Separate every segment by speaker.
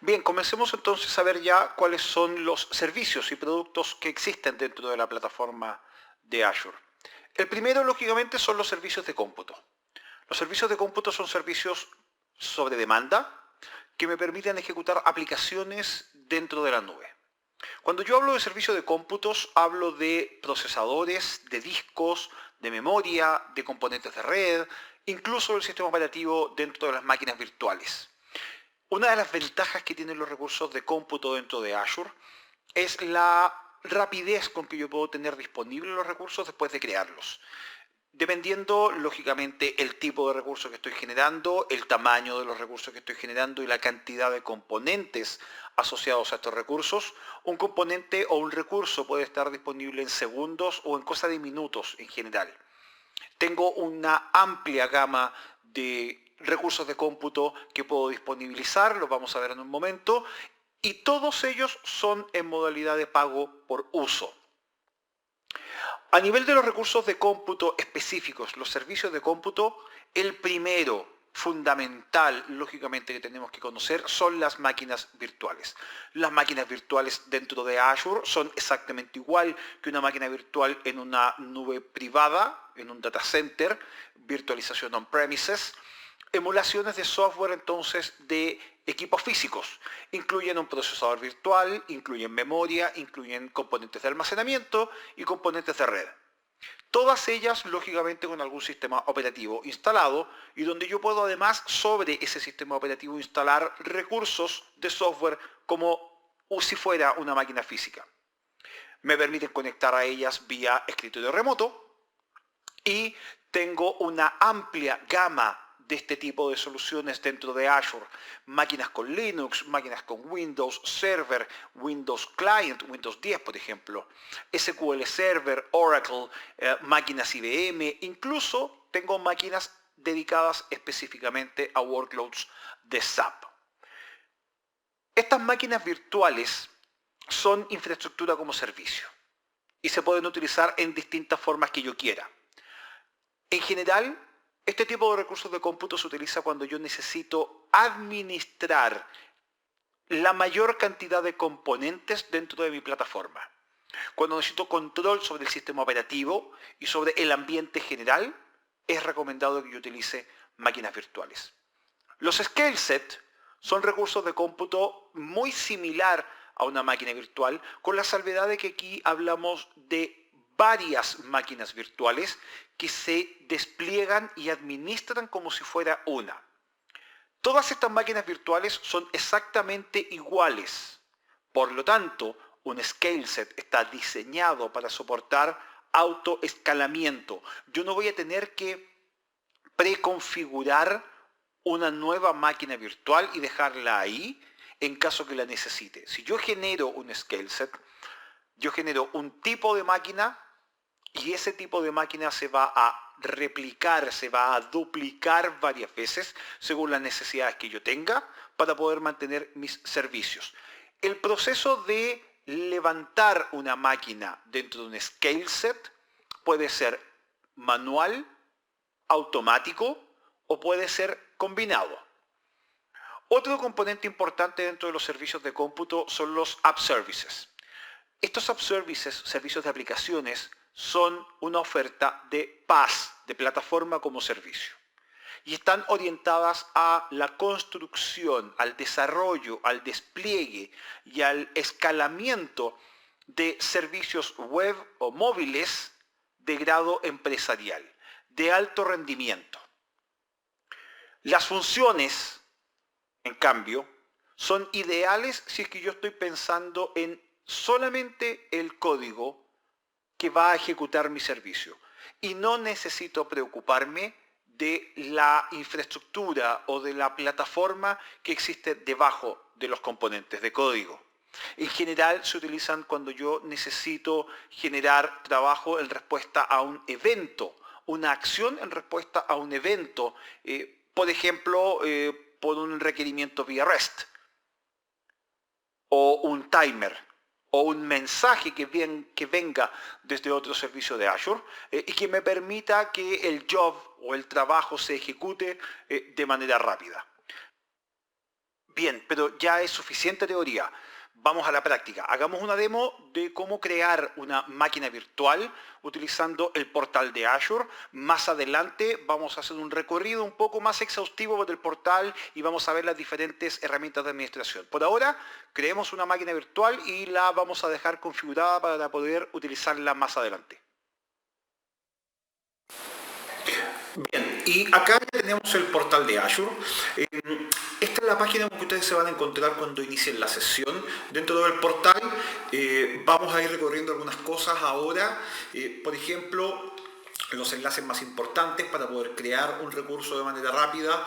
Speaker 1: Bien, comencemos entonces a ver ya cuáles son los servicios y productos que existen dentro de la plataforma de Azure. El primero, lógicamente, son los servicios de cómputo. Los servicios de cómputo son servicios sobre demanda que me permiten ejecutar aplicaciones dentro de la nube. Cuando yo hablo de servicio de cómputos, hablo de procesadores, de discos, de memoria, de componentes de red, incluso del sistema operativo dentro de las máquinas virtuales. Una de las ventajas que tienen los recursos de cómputo dentro de Azure es la rapidez con que yo puedo tener disponibles los recursos después de crearlos. Dependiendo, lógicamente, el tipo de recursos que estoy generando, el tamaño de los recursos que estoy generando y la cantidad de componentes asociados a estos recursos, un componente o un recurso puede estar disponible en segundos o en cosa de minutos en general. Tengo una amplia gama de recursos de cómputo que puedo disponibilizar, los vamos a ver en un momento, y todos ellos son en modalidad de pago por uso. A nivel de los recursos de cómputo específicos, los servicios de cómputo, el primero fundamental, lógicamente, que tenemos que conocer son las máquinas virtuales. Las máquinas virtuales dentro de Azure son exactamente igual que una máquina virtual en una nube privada, en un data center, virtualización on-premises. Emulaciones de software entonces de equipos físicos. Incluyen un procesador virtual, incluyen memoria, incluyen componentes de almacenamiento y componentes de red. Todas ellas, lógicamente, con algún sistema operativo instalado y donde yo puedo además sobre ese sistema operativo instalar recursos de software como si fuera una máquina física. Me permiten conectar a ellas vía escritorio remoto y tengo una amplia gama de este tipo de soluciones dentro de Azure. Máquinas con Linux, máquinas con Windows Server, Windows Client, Windows 10 por ejemplo, SQL Server, Oracle, máquinas IBM, incluso tengo máquinas dedicadas específicamente a workloads de SAP. Estas máquinas virtuales son infraestructura como servicio y se pueden utilizar en distintas formas que yo quiera. En general, este tipo de recursos de cómputo se utiliza cuando yo necesito administrar la mayor cantidad de componentes dentro de mi plataforma. Cuando necesito control sobre el sistema operativo y sobre el ambiente general, es recomendado que yo utilice máquinas virtuales. Los scale set son recursos de cómputo muy similar a una máquina virtual, con la salvedad de que aquí hablamos de varias máquinas virtuales que se despliegan y administran como si fuera una. Todas estas máquinas virtuales son exactamente iguales. Por lo tanto, un scale set está diseñado para soportar autoescalamiento. Yo no voy a tener que preconfigurar una nueva máquina virtual y dejarla ahí en caso que la necesite. Si yo genero un scale set, yo genero un tipo de máquina y ese tipo de máquina se va a replicar, se va a duplicar varias veces según las necesidades que yo tenga para poder mantener mis servicios. El proceso de levantar una máquina dentro de un scale set puede ser manual, automático o puede ser combinado. Otro componente importante dentro de los servicios de cómputo son los app services. Estos app services, servicios de aplicaciones, son una oferta de PaaS, de plataforma como servicio. Y están orientadas a la construcción, al desarrollo, al despliegue y al escalamiento de servicios web o móviles de grado empresarial, de alto rendimiento. Las funciones, en cambio, son ideales si es que yo estoy pensando en solamente el código que va a ejecutar mi servicio y no necesito preocuparme de la infraestructura o de la plataforma que existe debajo de los componentes de código. En general se utilizan cuando yo necesito generar trabajo en respuesta a un evento, una acción en respuesta a un evento, por ejemplo, por un requerimiento vía REST o un timer o un mensaje que venga desde otro servicio de Azure y que me permita que el job o el trabajo se ejecute de manera rápida. Bien, pero ya es suficiente teoría. Vamos a la práctica. Hagamos una demo de cómo crear una máquina virtual utilizando el portal de Azure. Más adelante vamos a hacer un recorrido un poco más exhaustivo del portal y vamos a ver las diferentes herramientas de administración. Por ahora, creemos una máquina virtual y la vamos a dejar configurada para poder utilizarla más adelante. Bien, y acá tenemos el portal de Azure. Esta es la página que ustedes se van a encontrar cuando inicien la sesión. Dentro del portal vamos a ir recorriendo algunas cosas ahora. Por ejemplo, los enlaces más importantes para poder crear un recurso de manera rápida,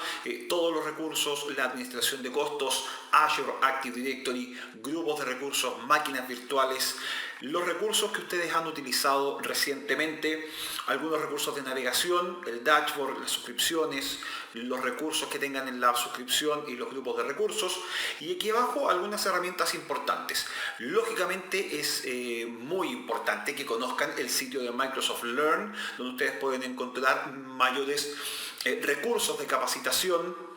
Speaker 1: todos los recursos, la administración de costos, Azure Active Directory, grupos de recursos, máquinas virtuales, los recursos que ustedes han utilizado recientemente, algunos recursos de navegación, el dashboard, las suscripciones, los recursos que tengan en la suscripción y los grupos de recursos. Y aquí abajo algunas herramientas importantes. Lógicamente es muy importante que conozcan el sitio de Microsoft Learn, donde ustedes pueden encontrar mayores recursos de capacitación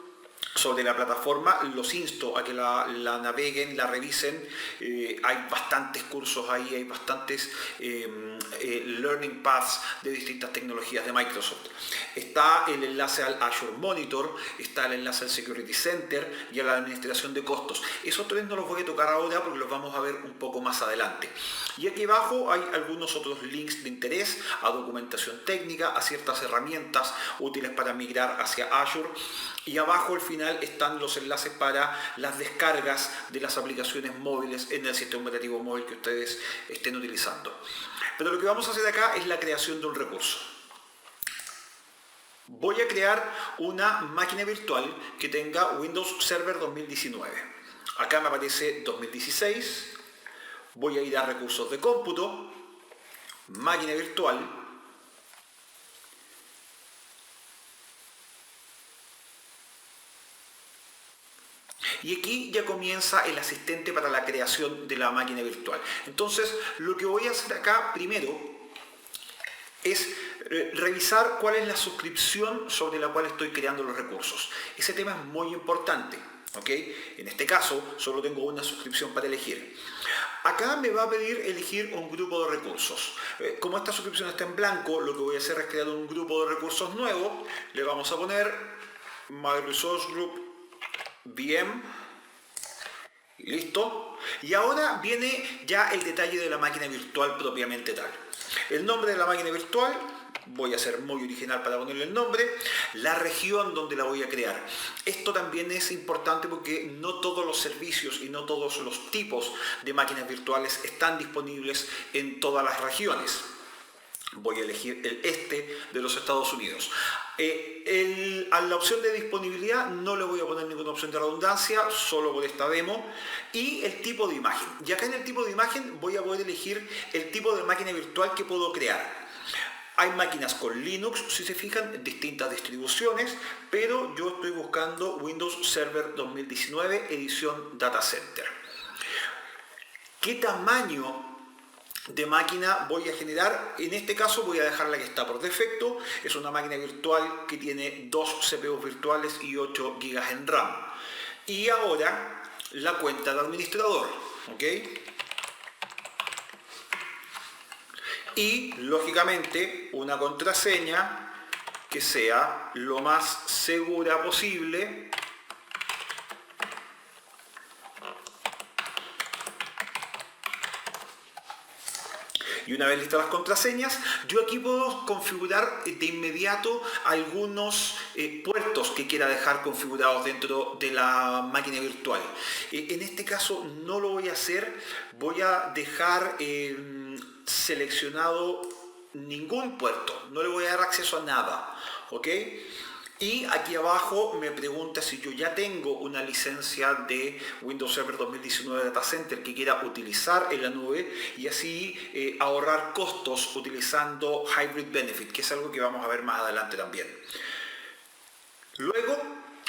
Speaker 1: sobre la plataforma. Los insto a que la naveguen, la revisen. Hay bastantes cursos ahí, hay bastantes learning paths de distintas tecnologías de Microsoft. Está el enlace al Azure Monitor, está el enlace al Security Center y a la administración de costos. Esos tres no los voy a tocar ahora porque los vamos a ver un poco más adelante. Y aquí abajo hay algunos otros links de interés a documentación técnica, a ciertas herramientas útiles para migrar hacia Azure. Y abajo al final están los enlaces para las descargas de las aplicaciones móviles en el sistema operativo móvil que ustedes estén utilizando. Pero lo que vamos a hacer acá es la creación de un recurso. Voy a crear una máquina virtual que tenga Windows Server 2019. Acá me aparece 2016. Voy a ir a recursos de cómputo, máquina virtual. Y aquí ya comienza el asistente para la creación de la máquina virtual. Entonces, lo que voy a hacer acá primero es revisar cuál es la suscripción sobre la cual estoy creando los recursos. Ese tema es muy importante, ¿ok? En este caso, solo tengo una suscripción para elegir. Acá me va a pedir elegir un grupo de recursos. Como esta suscripción está en blanco, lo que voy a hacer es crear un grupo de recursos nuevo. Le vamos a poner My Resource Group VM, y listo. Y ahora viene ya el detalle de la máquina virtual propiamente tal. El nombre de la máquina virtual, voy a ser muy original para ponerle el nombre, la región donde la voy a crear. Esto también es importante porque no todos los servicios y no todos los tipos de máquinas virtuales están disponibles en todas las regiones. Voy a elegir el este de los Estados Unidos. A la opción de disponibilidad no le voy a poner ninguna opción de redundancia, solo por esta demo. Y el tipo de imagen. Y acá en el tipo de imagen voy a poder elegir el tipo de máquina virtual que puedo crear. Hay máquinas con Linux, si se fijan, distintas distribuciones, pero yo estoy buscando Windows Server 2019 edición Data Center. ¿Qué tamaño de máquina voy a generar? En este caso voy a dejar la que está por defecto. Es una máquina virtual que tiene 2 CPUs virtuales y 8 GB en RAM. Y ahora la cuenta de administrador, ¿ok? Y lógicamente una contraseña que sea lo más segura posible. Y una vez listas las contraseñas, yo aquí puedo configurar de inmediato algunos puertos que quiera dejar configurados dentro de la máquina virtual. En este caso no lo voy a hacer, voy a dejar seleccionado ningún puerto, no le voy a dar acceso a nada, ¿ok? Y aquí abajo me pregunta si yo ya tengo una licencia de Windows Server 2019 Data Center que quiera utilizar en la nube y así ahorrar costos utilizando Hybrid Benefit, que es algo que vamos a ver más adelante también. Luego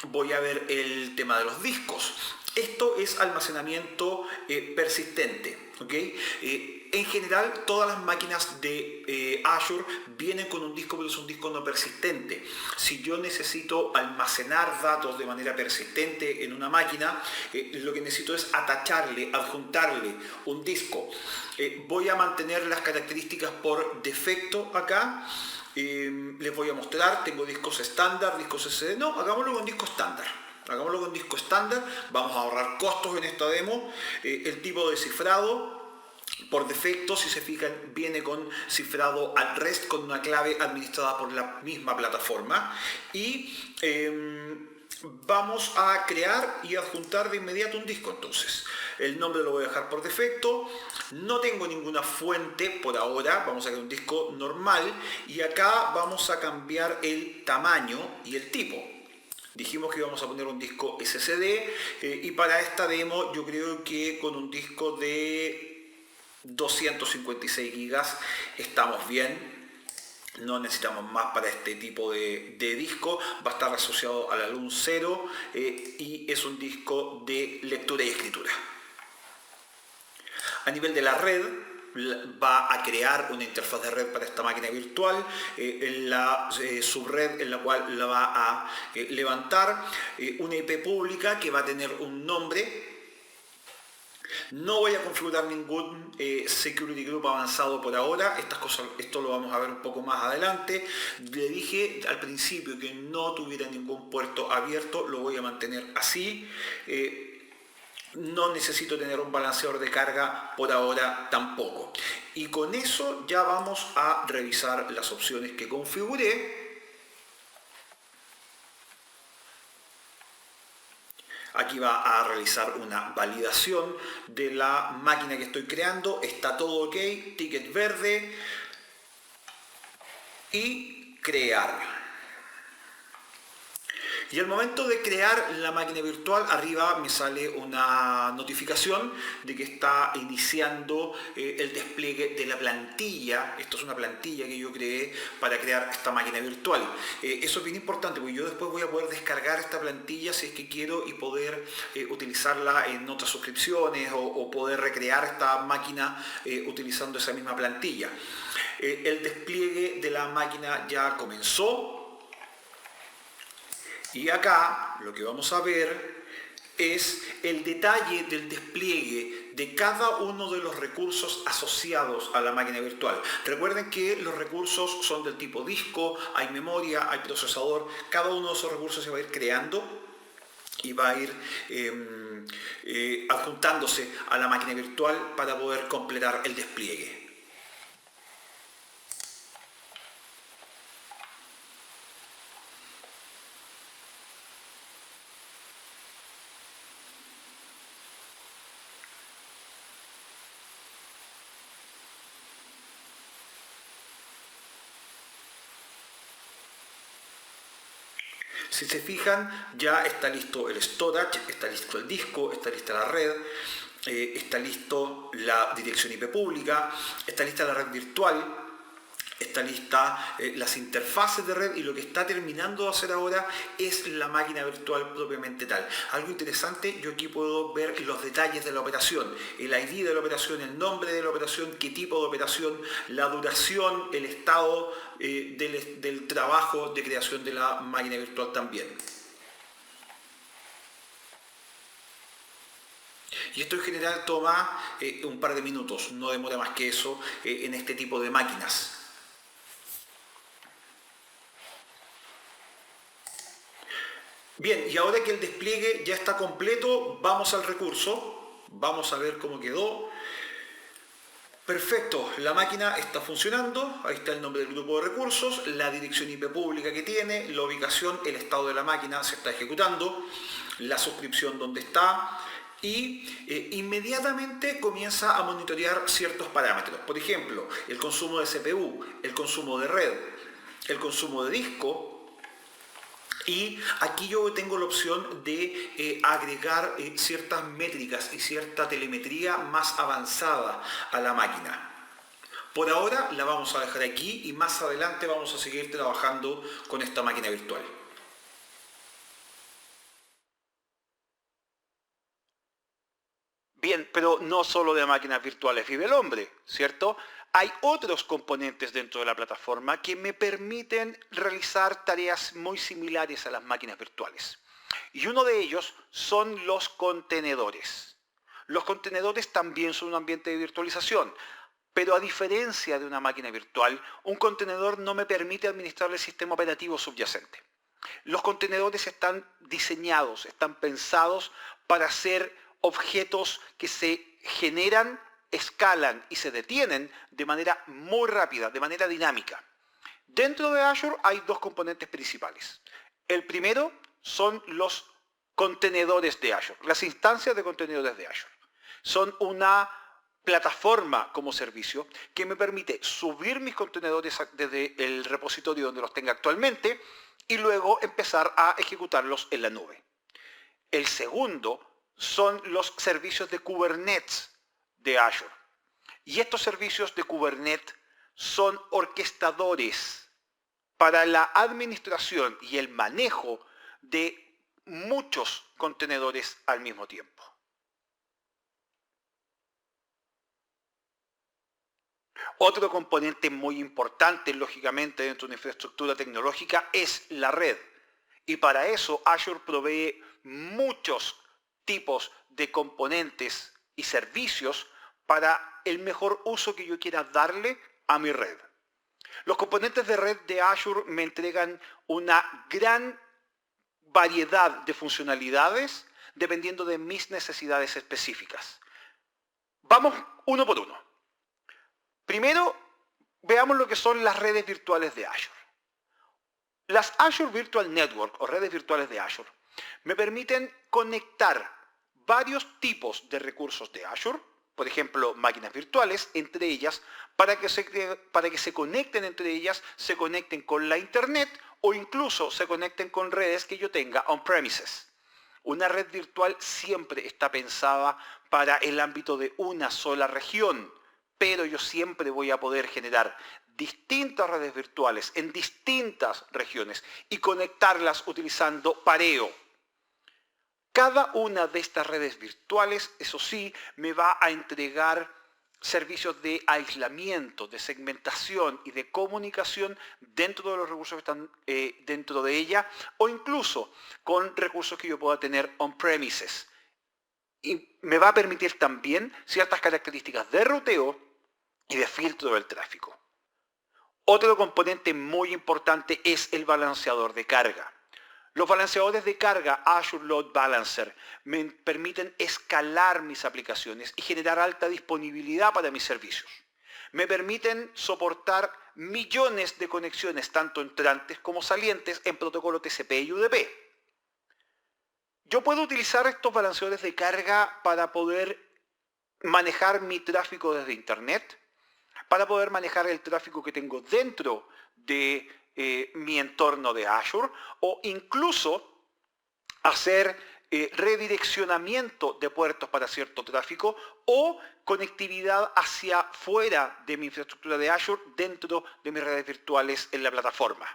Speaker 1: voy a ver el tema de los discos. Esto es almacenamiento persistente, ¿ok? En general, todas las máquinas de Azure vienen con un disco, pero es un disco no persistente. Si yo necesito almacenar datos de manera persistente en una máquina, lo que necesito es atacharle, adjuntarle un disco. Voy a mantener las características por defecto acá. Les voy a mostrar, tengo discos estándar, discos SD. No, hagámoslo con disco estándar. Hagámoslo con disco estándar, vamos a ahorrar costos en esta demo. El tipo de cifrado, por defecto, si se fijan, viene con cifrado at rest con una clave administrada por la misma plataforma. Y vamos a crear y adjuntar de inmediato un disco entonces. El nombre lo voy a dejar por defecto. No tengo ninguna fuente por ahora. Vamos a crear un disco normal. Y acá vamos a cambiar el tamaño y el tipo. Dijimos que íbamos a poner un disco SSD y para esta demo yo creo que con un disco de 256 gigas estamos bien. No necesitamos más para este tipo de disco. Va a estar asociado a la LUN 0 y es un disco de lectura y escritura. A nivel de la red, va a crear una interfaz de red para esta máquina virtual, en la subred en la cual la va a levantar, una IP pública que va a tener un nombre. No voy a configurar ningún security group avanzado por ahora. Esto lo vamos a ver un poco más adelante. Le dije al principio que no tuviera ningún puerto abierto, lo voy a mantener así. No necesito tener un balanceador de carga por ahora tampoco. Y con eso ya vamos a revisar las opciones que configuré. Aquí va a realizar una validación de la máquina que estoy creando. Está todo ok, ticket verde y crear. Y al momento de crear la máquina virtual, arriba me sale una notificación de que está iniciando el despliegue de la plantilla. Esto es una plantilla que yo creé para crear esta máquina virtual. Eso es bien importante porque yo después voy a poder descargar esta plantilla si es que quiero y poder utilizarla en otras suscripciones o poder recrear esta máquina utilizando esa misma plantilla. El despliegue de la máquina ya comenzó. Y acá lo que vamos a ver es el detalle del despliegue de cada uno de los recursos asociados a la máquina virtual. Recuerden que los recursos son del tipo disco, hay memoria, hay procesador. Cada uno de esos recursos se va a ir creando y va a ir adjuntándose a la máquina virtual para poder completar el despliegue. Si se fijan, ya está listo el storage, está listo el disco, está lista la red, está listo la dirección IP pública, está lista la red virtual, está lista las interfaces de red y lo que está terminando de hacer ahora es la máquina virtual propiamente tal. Algo interesante, yo aquí puedo ver los detalles de la operación, el ID de la operación, el nombre de la operación, qué tipo de operación, la duración, el estado del trabajo de creación de la máquina virtual también. Y esto en general toma un par de minutos, no demora más que eso en este tipo de máquinas. Bien, y ahora que el despliegue ya está completo, vamos al recurso, vamos a ver cómo quedó. Perfecto, la máquina está funcionando, ahí está el nombre del grupo de recursos, la dirección IP pública que tiene, la ubicación, el estado de la máquina se está ejecutando, la suscripción donde está y inmediatamente comienza a monitorear ciertos parámetros. Por ejemplo, el consumo de CPU, el consumo de red, el consumo de disco. Y aquí yo tengo la opción de agregar ciertas métricas y cierta telemetría más avanzada a la máquina. Por ahora la vamos a dejar aquí y más adelante vamos a seguir trabajando con esta máquina virtual. Bien, pero no solo de máquinas virtuales vive el hombre, ¿cierto? Hay otros componentes dentro de la plataforma que me permiten realizar tareas muy similares a las máquinas virtuales. Y uno de ellos son los contenedores. Los contenedores también son un ambiente de virtualización, pero a diferencia de una máquina virtual, un contenedor no me permite administrar el sistema operativo subyacente. Los contenedores están diseñados, están pensados para ser objetos que se generan, escalan y se detienen de manera muy rápida, de manera dinámica. Dentro de Azure hay dos componentes principales. El primero son los contenedores de Azure, las instancias de contenedores de Azure. Son una plataforma como servicio que me permite subir mis contenedores desde el repositorio donde los tenga actualmente y luego empezar a ejecutarlos en la nube. El segundo son los servicios de Kubernetes de Azure. Y estos servicios de Kubernetes son orquestadores para la administración y el manejo de muchos contenedores al mismo tiempo. Otro componente muy importante, lógicamente, dentro de una infraestructura tecnológica es la red. Y para eso Azure provee muchos tipos de componentes y servicios para el mejor uso que yo quiera darle a mi red. Los componentes de red de Azure me entregan una gran variedad de funcionalidades dependiendo de mis necesidades específicas. Vamos uno por uno. Primero, veamos lo que son las redes virtuales de Azure. Las Azure Virtual Network o redes virtuales de Azure me permiten conectar varios tipos de recursos de Azure, por ejemplo, máquinas virtuales, entre ellas, para que se conecten entre ellas, se conecten con la Internet o incluso se conecten con redes que yo tenga on-premises. Una red virtual siempre está pensada para el ámbito de una sola región, pero yo siempre voy a poder generar distintas redes virtuales en distintas regiones y conectarlas utilizando pareo. Cada una de estas redes virtuales, eso sí, me va a entregar servicios de aislamiento, de segmentación y de comunicación dentro de los recursos que están dentro de ella o incluso con recursos que yo pueda tener on-premises. Y me va a permitir también ciertas características de ruteo y de filtro del tráfico. Otro componente muy importante es el balanceador de carga. Los balanceadores de carga Azure Load Balancer me permiten escalar mis aplicaciones y generar alta disponibilidad para mis servicios. Me permiten soportar millones de conexiones, tanto entrantes como salientes, en protocolo TCP y UDP. Yo puedo utilizar estos balanceadores de carga para poder manejar mi tráfico desde Internet, para poder manejar el tráfico que tengo dentro de mi entorno de Azure o incluso hacer redireccionamiento de puertos para cierto tráfico o conectividad hacia fuera de mi infraestructura de Azure dentro de mis redes virtuales en la plataforma.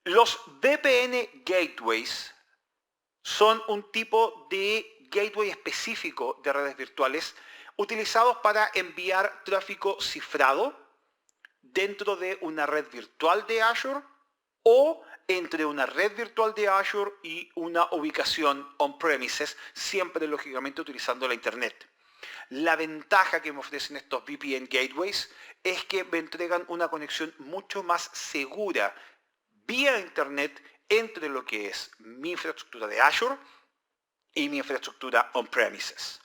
Speaker 1: Los VPN Gateways son un tipo de gateway específico de redes virtuales utilizados para enviar tráfico cifrado dentro de una red virtual de Azure o entre una red virtual de Azure y una ubicación on-premises, siempre lógicamente utilizando la Internet. La ventaja que me ofrecen estos VPN Gateways es que me entregan una conexión mucho más segura vía Internet entre lo que es mi infraestructura de Azure y mi infraestructura on-premises.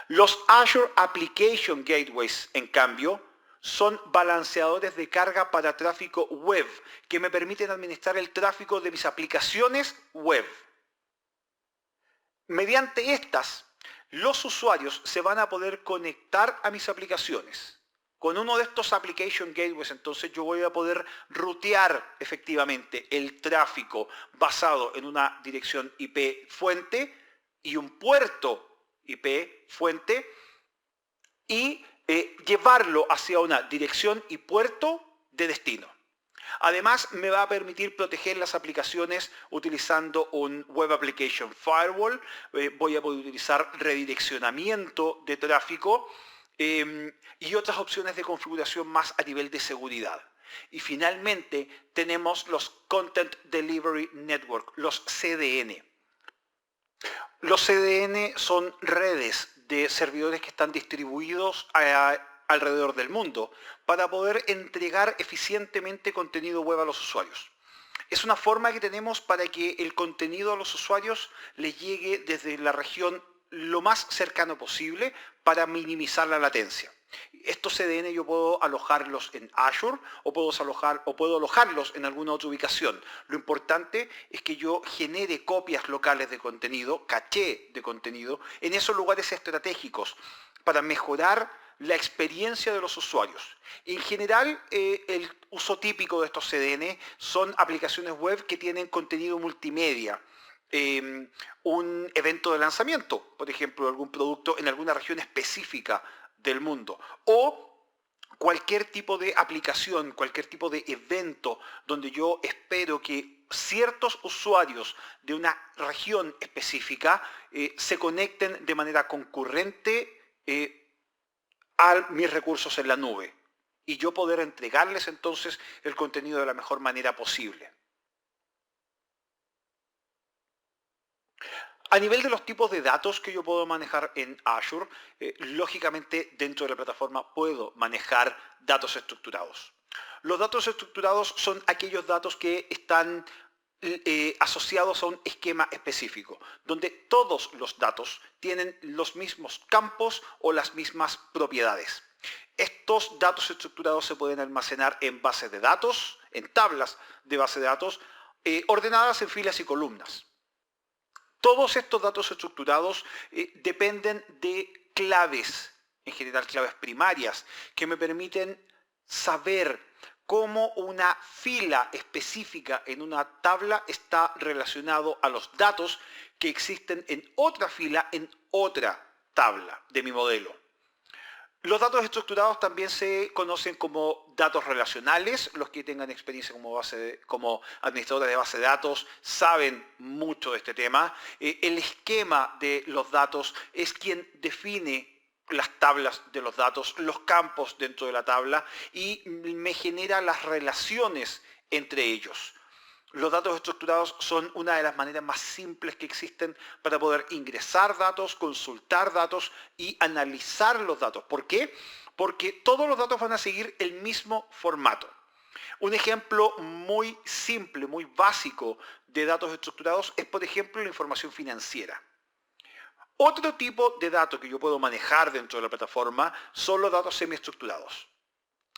Speaker 1: Los Azure Application Gateways, en cambio, son balanceadores de carga para tráfico web que me permiten administrar el tráfico de mis aplicaciones web. Mediante estas, los usuarios se van a poder conectar a mis aplicaciones. Con uno de estos Application Gateways, entonces yo voy a poder rutear efectivamente el tráfico basado en una dirección IP fuente y un puerto IP fuente y llevarlo hacia una dirección y puerto de destino. Además, me va a permitir proteger las aplicaciones utilizando un Web Application Firewall. Voy a poder utilizar redireccionamiento de tráfico y otras opciones de configuración más a nivel de seguridad. Y finalmente tenemos los Content Delivery Network, los CDN. Los CDN son redes de servidores que están distribuidos alrededor del mundo para poder entregar eficientemente contenido web a los usuarios. Es una forma que tenemos para que el contenido a los usuarios les llegue desde la región lo más cercano posible para minimizar la latencia. Estos CDN yo puedo alojarlos en Azure o puedo alojarlos en alguna otra ubicación. Lo importante es que yo genere copias locales de contenido, caché de contenido, en esos lugares estratégicos para mejorar la experiencia de los usuarios. En general, el uso típico de estos CDN son aplicaciones web que tienen contenido multimedia. Un evento de lanzamiento, por ejemplo, algún producto en alguna región específica del mundo, o cualquier tipo de aplicación, cualquier tipo de evento donde yo espero que ciertos usuarios de una región específica se conecten de manera concurrente a mis recursos en la nube y yo poder entregarles entonces el contenido de la mejor manera posible. A nivel de los tipos de datos que yo puedo manejar en Azure, lógicamente dentro de la plataforma puedo manejar datos estructurados. Los datos estructurados son aquellos datos que están asociados a un esquema específico, donde todos los datos tienen los mismos campos o las mismas propiedades. Estos datos estructurados se pueden almacenar en bases de datos, en tablas de base de datos, ordenadas en filas y columnas. Todos estos datos estructurados dependen de claves, en general claves primarias, que me permiten saber cómo una fila específica en una tabla está relacionado a los datos que existen en otra fila en otra tabla de mi modelo. Los datos estructurados también se conocen como datos relacionales. Los que tengan experiencia como administradores de base de datos saben mucho de este tema. El esquema de los datos es quien define las tablas de los datos, los campos dentro de la tabla y me genera las relaciones entre ellos. Los datos estructurados son una de las maneras más simples que existen para poder ingresar datos, consultar datos y analizar los datos. ¿Por qué? Porque todos los datos van a seguir el mismo formato. Un ejemplo muy simple, muy básico de datos estructurados es, por ejemplo, la información financiera. Otro tipo de datos que yo puedo manejar dentro de la plataforma son los datos semiestructurados.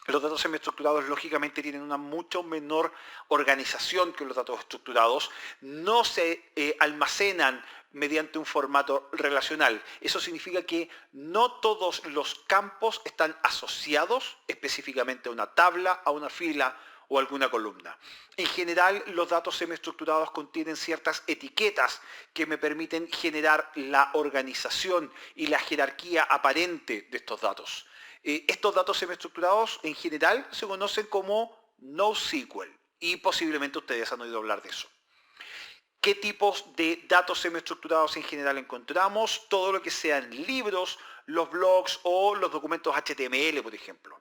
Speaker 1: Los datos semiestructurados lógicamente tienen una mucho menor organización que los datos estructurados, no se almacenan mediante un formato relacional. Eso significa que no todos los campos están asociados específicamente a una tabla, a una fila o alguna columna. En general, los datos semiestructurados contienen ciertas etiquetas que me permiten generar la organización y la jerarquía aparente de estos datos. Estos datos semiestructurados en general se conocen como NoSQL y posiblemente ustedes han oído hablar de eso. ¿Qué tipos de datos semiestructurados en general encontramos? Todo lo que sean libros, los blogs o los documentos HTML, por ejemplo.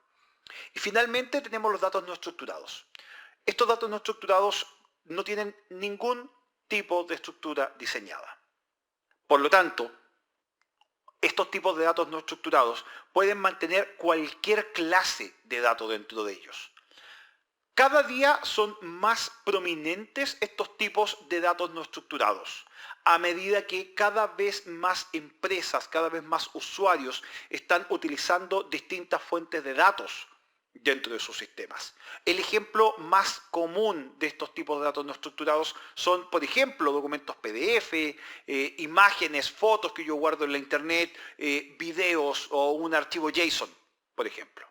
Speaker 1: Y finalmente tenemos los datos no estructurados. Estos datos no estructurados no tienen ningún tipo de estructura diseñada. Por lo tanto, estos tipos de datos no estructurados pueden mantener cualquier clase de dato dentro de ellos. Cada día son más prominentes estos tipos de datos no estructurados, a medida que cada vez más empresas, cada vez más usuarios están utilizando distintas fuentes de datos dentro de sus sistemas. El ejemplo más común de estos tipos de datos no estructurados son, por ejemplo, documentos PDF, imágenes, fotos que yo guardo en la internet, videos o un archivo JSON, por ejemplo.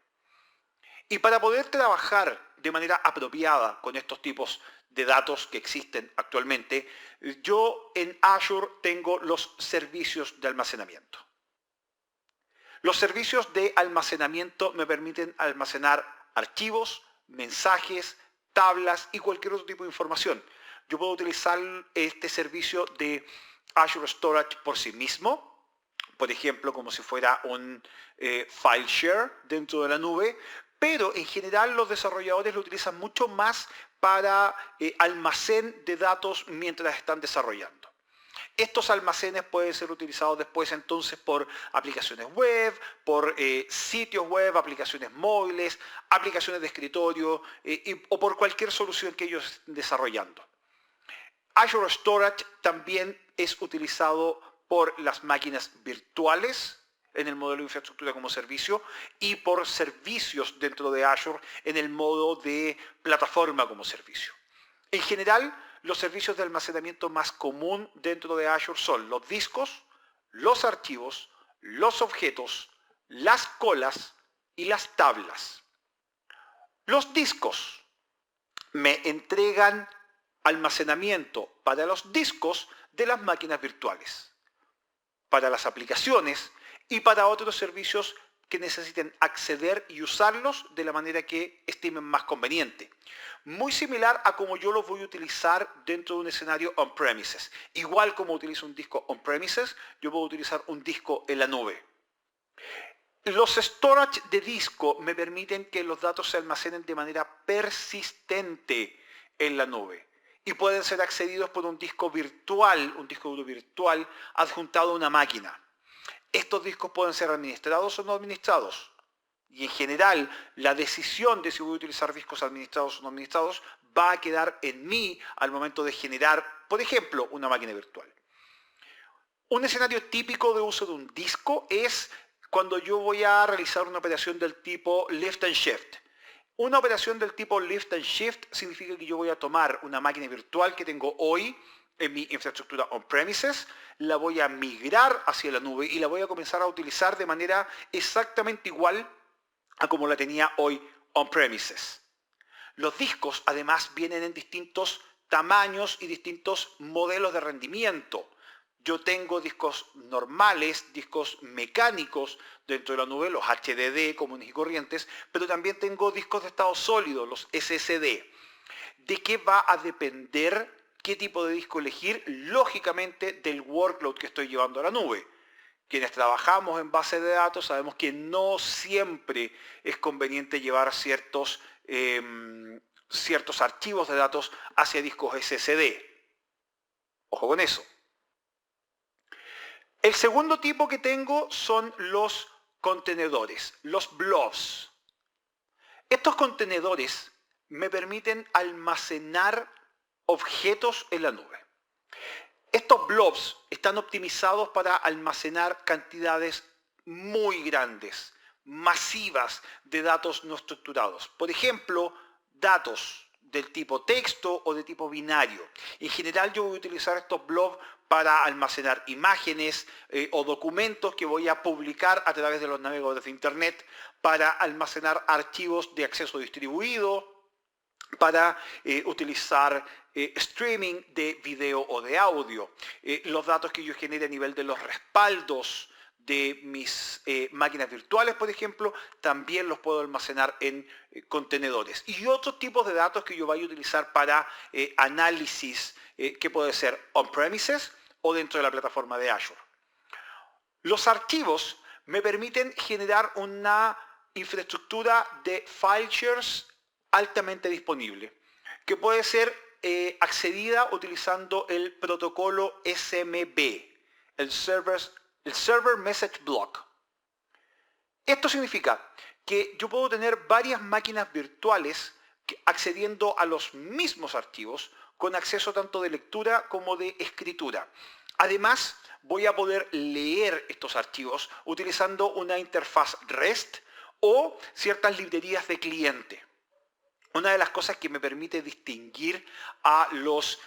Speaker 1: Y para poder trabajar de manera apropiada con estos tipos de datos que existen actualmente, yo en Azure tengo los servicios de almacenamiento. Los servicios de almacenamiento me permiten almacenar archivos, mensajes, tablas y cualquier otro tipo de información. Yo puedo utilizar este servicio de Azure Storage por sí mismo, por ejemplo, como si fuera un file share dentro de la nube, pero en general los desarrolladores lo utilizan mucho más para almacén de datos mientras están desarrollando. Estos almacenes pueden ser utilizados después entonces por aplicaciones web, por sitios web, aplicaciones móviles, aplicaciones de escritorio o por cualquier solución que ellos estén desarrollando. Azure Storage también es utilizado por las máquinas virtuales en el modelo de infraestructura como servicio y por servicios dentro de Azure en el modo de plataforma como servicio. En general, los servicios de almacenamiento más común dentro de Azure son los discos, los archivos, los objetos, las colas y las tablas. Los discos me entregan almacenamiento para los discos de las máquinas virtuales, para las aplicaciones y para otros servicios que necesiten acceder y usarlos de la manera que estimen más conveniente. Muy similar a como yo los voy a utilizar dentro de un escenario on-premises. Igual como utilizo un disco on-premises, yo puedo utilizar un disco en la nube. Los storage de disco me permiten que los datos se almacenen de manera persistente en la nube y pueden ser accedidos por un disco virtual, un disco duro virtual adjuntado a una máquina. Estos discos pueden ser administrados o no administrados. Y en general, la decisión de si voy a utilizar discos administrados o no administrados va a quedar en mí al momento de generar, por ejemplo, una máquina virtual. Un escenario típico de uso de un disco es cuando yo voy a realizar una operación del tipo lift and shift. Una operación del tipo lift and shift significa que yo voy a tomar una máquina virtual que tengo hoy en mi infraestructura on-premises, la voy a migrar hacia la nube y la voy a comenzar a utilizar de manera exactamente igual a como la tenía hoy on-premises. Los discos además vienen en distintos tamaños y distintos modelos de rendimiento. Yo tengo discos normales, discos mecánicos dentro de la nube, los HDD comunes y corrientes, pero también tengo discos de estado sólido, los SSD. ¿De qué va a depender qué tipo de disco elegir? Lógicamente del workload que estoy llevando a la nube. Quienes trabajamos en base de datos sabemos que no siempre es conveniente llevar ciertos archivos de datos hacia discos SSD. Ojo con eso. El segundo tipo que tengo son los contenedores, los blobs. Estos contenedores me permiten almacenar objetos en la nube. Estos blobs están optimizados para almacenar cantidades muy grandes, masivas de datos no estructurados. Por ejemplo, datos del tipo texto o de tipo binario. En general yo voy a utilizar estos blobs para almacenar imágenes o documentos que voy a publicar a través de los navegadores de Internet, para almacenar archivos de acceso distribuido, para utilizar streaming de video o de audio. Los datos que yo genere a nivel de los respaldos de mis máquinas virtuales, por ejemplo, también los puedo almacenar en contenedores. Y otros tipos de datos que yo vaya a utilizar para análisis, que puede ser on-premises o dentro de la plataforma de Azure. Los archivos me permiten generar una infraestructura de file shares altamente disponible, que puede ser accedida utilizando el protocolo SMB, el Server Message Block. Esto significa que yo puedo tener varias máquinas virtuales accediendo a los mismos archivos con acceso tanto de lectura como de escritura. Además, voy a poder leer estos archivos utilizando una interfaz REST o ciertas librerías de cliente. Una de las cosas que me permite distinguir a los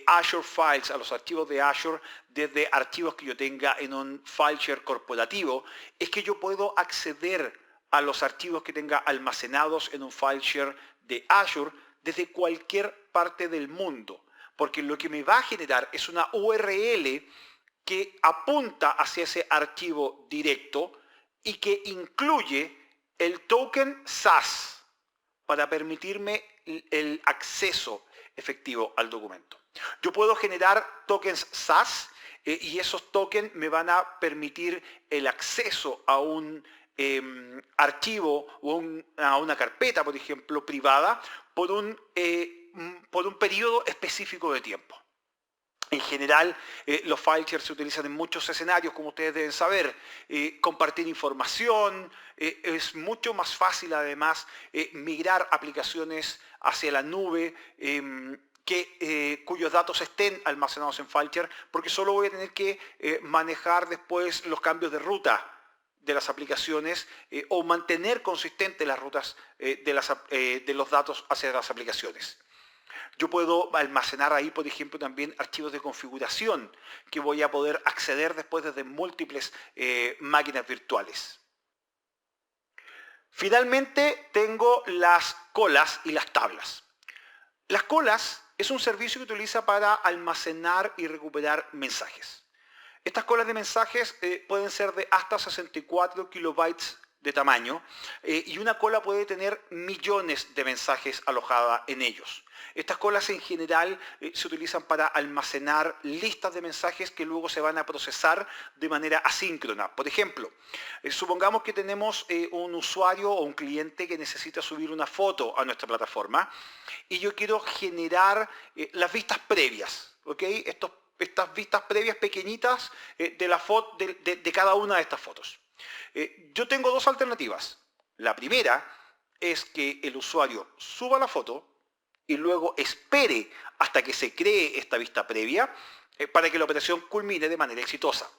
Speaker 1: Azure Files, a los archivos de Azure, desde archivos que yo tenga en un file share corporativo, es que yo puedo acceder a los archivos que tenga almacenados en un file share de Azure desde cualquier parte del mundo. Porque lo que me va a generar es una URL que apunta hacia ese archivo directo y que incluye el token SAS para permitirme el acceso efectivo al documento. Yo puedo generar tokens SAS y esos tokens me van a permitir el acceso a un archivo o a una carpeta, por ejemplo, privada, por un periodo específico de tiempo. En general, los file shares se utilizan en muchos escenarios, como ustedes deben saber. Compartir información, es mucho más fácil además migrar aplicaciones hacia la nube cuyos datos estén almacenados en file share, porque solo voy a tener que manejar después los cambios de ruta de las aplicaciones o mantener consistentes las rutas de los datos hacia las aplicaciones. Yo puedo almacenar ahí, por ejemplo, también archivos de configuración que voy a poder acceder después desde múltiples máquinas virtuales. Finalmente, tengo las colas y las tablas. Las colas es un servicio que utiliza para almacenar y recuperar mensajes. Estas colas de mensajes pueden ser de hasta 64 kilobytes de tamaño y una cola puede tener millones de mensajes alojadas en ellos. Estas colas en general se utilizan para almacenar listas de mensajes que luego se van a procesar de manera asíncrona. Por ejemplo, supongamos que tenemos un usuario o un cliente que necesita subir una foto a nuestra plataforma y yo quiero generar las vistas previas, ¿ok? Estas vistas previas pequeñitas de cada una de estas fotos. Yo tengo dos alternativas. La primera es que el usuario suba la foto y luego espere hasta que se cree esta vista previa para que la operación culmine de manera exitosa.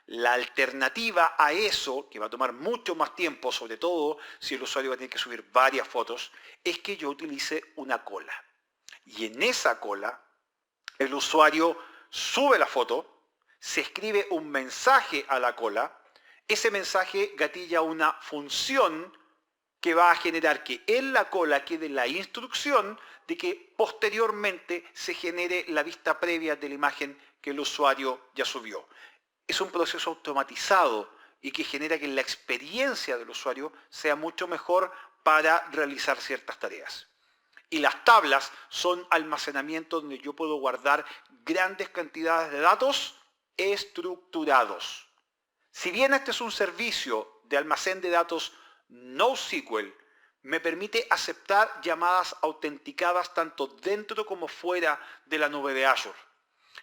Speaker 1: La alternativa a eso, que va a tomar mucho más tiempo, sobre todo si el usuario va a tener que subir varias fotos, es que yo utilice una cola. Y en esa cola, el usuario sube la foto, se escribe un mensaje a la cola, ese mensaje gatilla una función que va a generar que en la cola quede la instrucción de que posteriormente se genere la vista previa de la imagen que el usuario ya subió. Es un proceso automatizado y que genera que la experiencia del usuario sea mucho mejor para realizar ciertas tareas. Y las tablas son almacenamiento donde yo puedo guardar grandes cantidades de datos estructurados. Si bien este es un servicio de almacén de datos NoSQL, me permite aceptar llamadas autenticadas tanto dentro como fuera de la nube de Azure.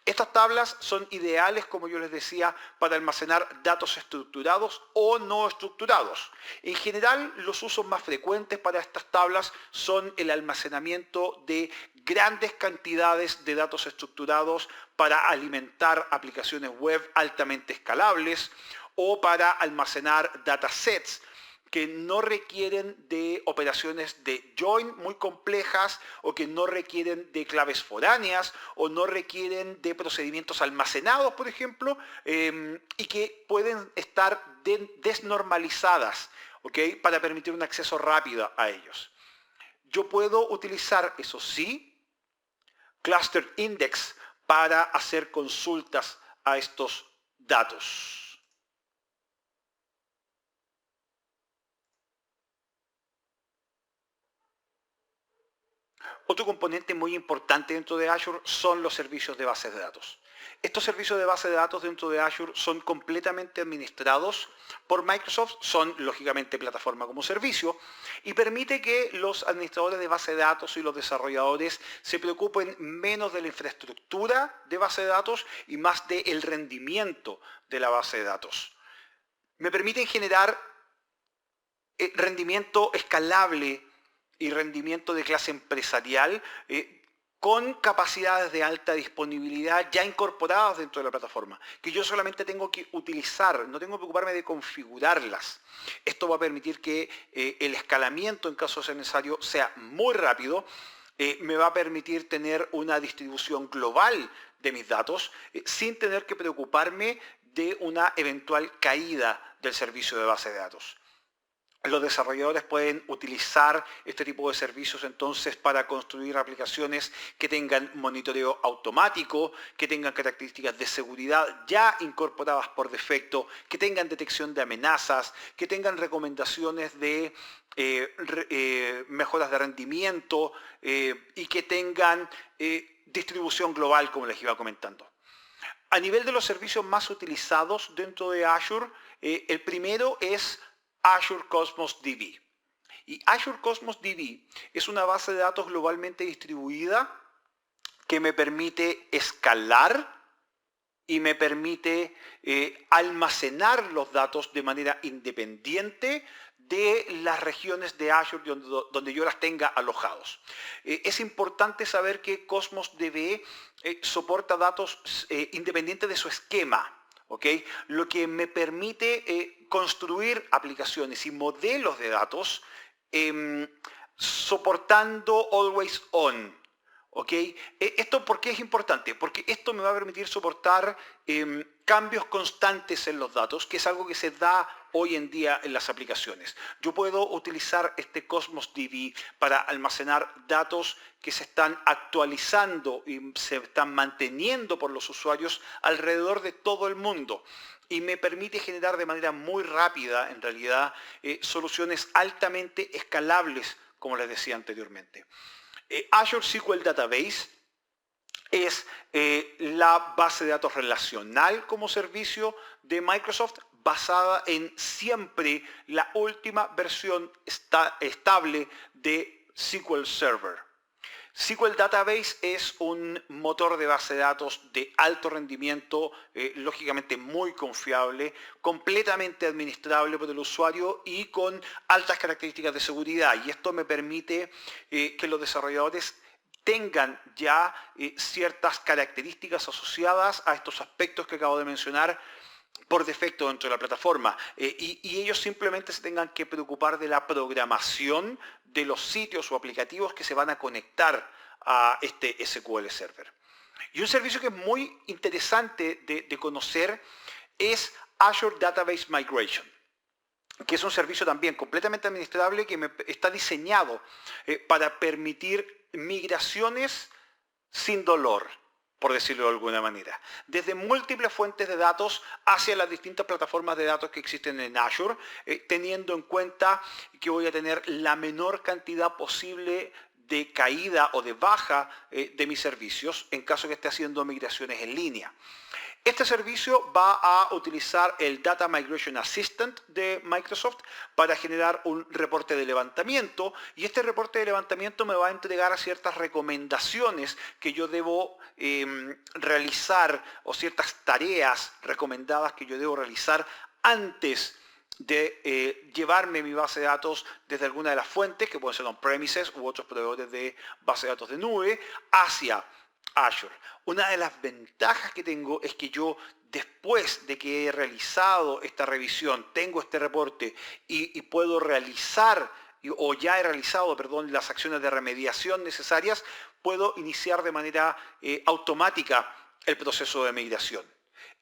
Speaker 1: Estas tablas son ideales, como yo les decía, para almacenar datos estructurados o no estructurados. En general, los usos más frecuentes para estas tablas son el almacenamiento de grandes cantidades de datos estructurados para alimentar aplicaciones web altamente escalables o para almacenar datasets que no requieren de operaciones de join muy complejas o que no requieren de claves foráneas o no requieren de procedimientos almacenados, por ejemplo, y que pueden estar desnormalizadas, ¿ok? Para permitir un acceso rápido a ellos. Yo puedo utilizar, eso sí, Cluster Index para hacer consultas a estos datos. Otro componente muy importante dentro de Azure son los servicios de bases de datos. Estos servicios de base de datos dentro de Azure son completamente administrados por Microsoft, son lógicamente plataforma como servicio y permite que los administradores de base de datos y los desarrolladores se preocupen menos de la infraestructura de base de datos y más del rendimiento de la base de datos. Me permiten generar rendimiento escalable y rendimiento de clase empresarial con capacidades de alta disponibilidad ya incorporadas dentro de la plataforma, que yo solamente tengo que utilizar, no tengo que preocuparme de configurarlas. Esto va a permitir que el escalamiento, en caso de ser necesario, sea muy rápido, me va a permitir tener una distribución global de mis datos sin tener que preocuparme de una eventual caída del servicio de base de datos. Los desarrolladores pueden utilizar este tipo de servicios entonces para construir aplicaciones que tengan monitoreo automático, que tengan características de seguridad ya incorporadas por defecto, que tengan detección de amenazas, que tengan recomendaciones de mejoras de rendimiento y que tengan distribución global, como les iba comentando. A nivel de los servicios más utilizados dentro de Azure, el primero es Azure Cosmos DB. Y Azure Cosmos DB es una base de datos globalmente distribuida que me permite escalar y me permite almacenar los datos de manera independiente de las regiones de Azure donde yo las tenga alojados. Es importante saber que Cosmos DB soporta datos independientes de su esquema. ¿Okay? Lo que me permite construir aplicaciones y modelos de datos soportando Always On. ¿Okay? ¿Esto por qué es importante? Porque esto me va a permitir soportar cambios constantes en los datos, que es algo que se da hoy en día en las aplicaciones. Yo puedo utilizar este Cosmos DB para almacenar datos que se están actualizando y se están manteniendo por los usuarios alrededor de todo el mundo. Y me permite generar de manera muy rápida, en realidad, soluciones altamente escalables, como les decía anteriormente. Azure SQL Database es la base de datos relacional como servicio de Microsoft basada en siempre la última versión estable de SQL Server. SQL Database es un motor de base de datos de alto rendimiento, lógicamente muy confiable, completamente administrable por el usuario y con altas características de seguridad. Y esto me permite que los desarrolladores tengan ya ciertas características asociadas a estos aspectos que acabo de mencionar por defecto dentro de la plataforma y ellos simplemente se tengan que preocupar de la programación de los sitios o aplicativos que se van a conectar a este SQL Server. Y un servicio que es muy interesante de conocer es Azure Database Migration, que es un servicio también completamente administrable que está diseñado para permitir migraciones sin dolor, por decirlo de alguna manera, desde múltiples fuentes de datos hacia las distintas plataformas de datos que existen en Azure, teniendo en cuenta que voy a tener la menor cantidad posible de caída o de baja de mis servicios en caso que esté haciendo migraciones en línea. Este servicio va a utilizar el Data Migration Assistant de Microsoft para generar un reporte de levantamiento y este reporte de levantamiento me va a entregar ciertas recomendaciones que yo debo realizar o ciertas tareas recomendadas que yo debo realizar antes de llevarme mi base de datos desde alguna de las fuentes, que pueden ser on-premises u otros proveedores de base de datos de nube, hacia Azure. Una de las ventajas que tengo es que yo, después de que he realizado esta revisión, tengo este reporte y puedo realizar, o ya he realizado, perdón, las acciones de remediación necesarias, puedo iniciar de manera automática el proceso de migración.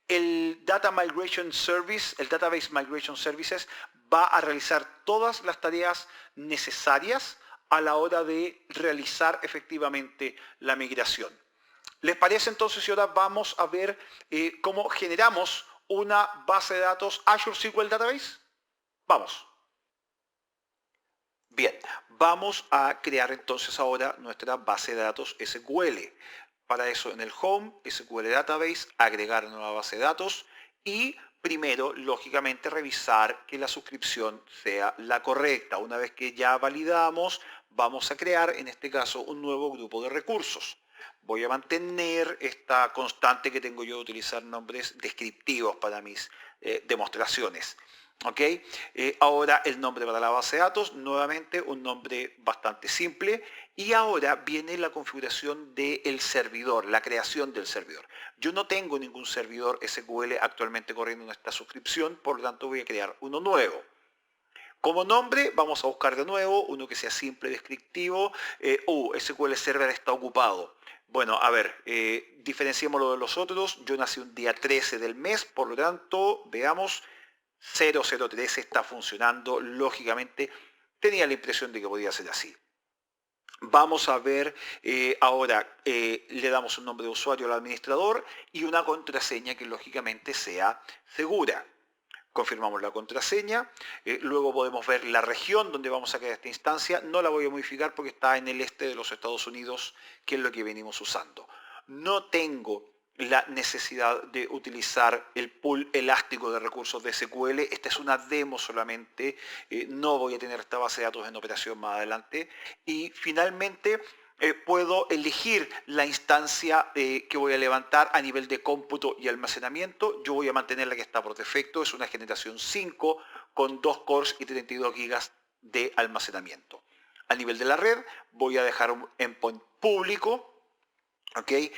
Speaker 1: El Data Migration Service, el Database Migration Services, va a realizar todas las tareas necesarias a la hora de realizar efectivamente la migración. ¿Les parece entonces si ahora vamos a ver cómo generamos una base de datos Azure SQL Database? Vamos. Bien, vamos a crear entonces ahora nuestra base de datos SQL. Para eso en el Home, SQL Database, agregar nueva base de datos y primero, lógicamente, revisar que la suscripción sea la correcta. Una vez que ya validamos, vamos a crear, en este caso, un nuevo grupo de recursos. Voy a mantener esta constante que tengo yo de utilizar nombres descriptivos para mis demostraciones. ¿Ok? Ahora el nombre para la base de datos, nuevamente un nombre bastante simple. Y ahora viene la configuración del servidor, la creación del servidor. Yo no tengo ningún servidor SQL actualmente corriendo en esta suscripción, por lo tanto voy a crear uno nuevo. Como nombre vamos a buscar de nuevo uno que sea simple, descriptivo. SQL Server está ocupado. Bueno, a ver, diferenciémoslo de los otros. Yo nací un día 13 del mes, por lo tanto, veamos, 003 está funcionando. Lógicamente, tenía la impresión de que podía ser así. Vamos a ver ahora, le damos un nombre de usuario al administrador y una contraseña que lógicamente sea segura. Confirmamos la contraseña, luego podemos ver la región donde vamos a crear esta instancia. No la voy a modificar porque está en el este de los Estados Unidos, que es lo que venimos usando. No tengo la necesidad de utilizar el pool elástico de recursos de SQL. Esta es una demo solamente, no voy a tener esta base de datos en operación más adelante. Y finalmente puedo elegir la instancia que voy a levantar a nivel de cómputo y almacenamiento. Yo voy a mantener la que está por defecto, es una generación 5 con 2 cores y 32 gigas de almacenamiento. A nivel de la red voy a dejar un endpoint público. ¿Okay?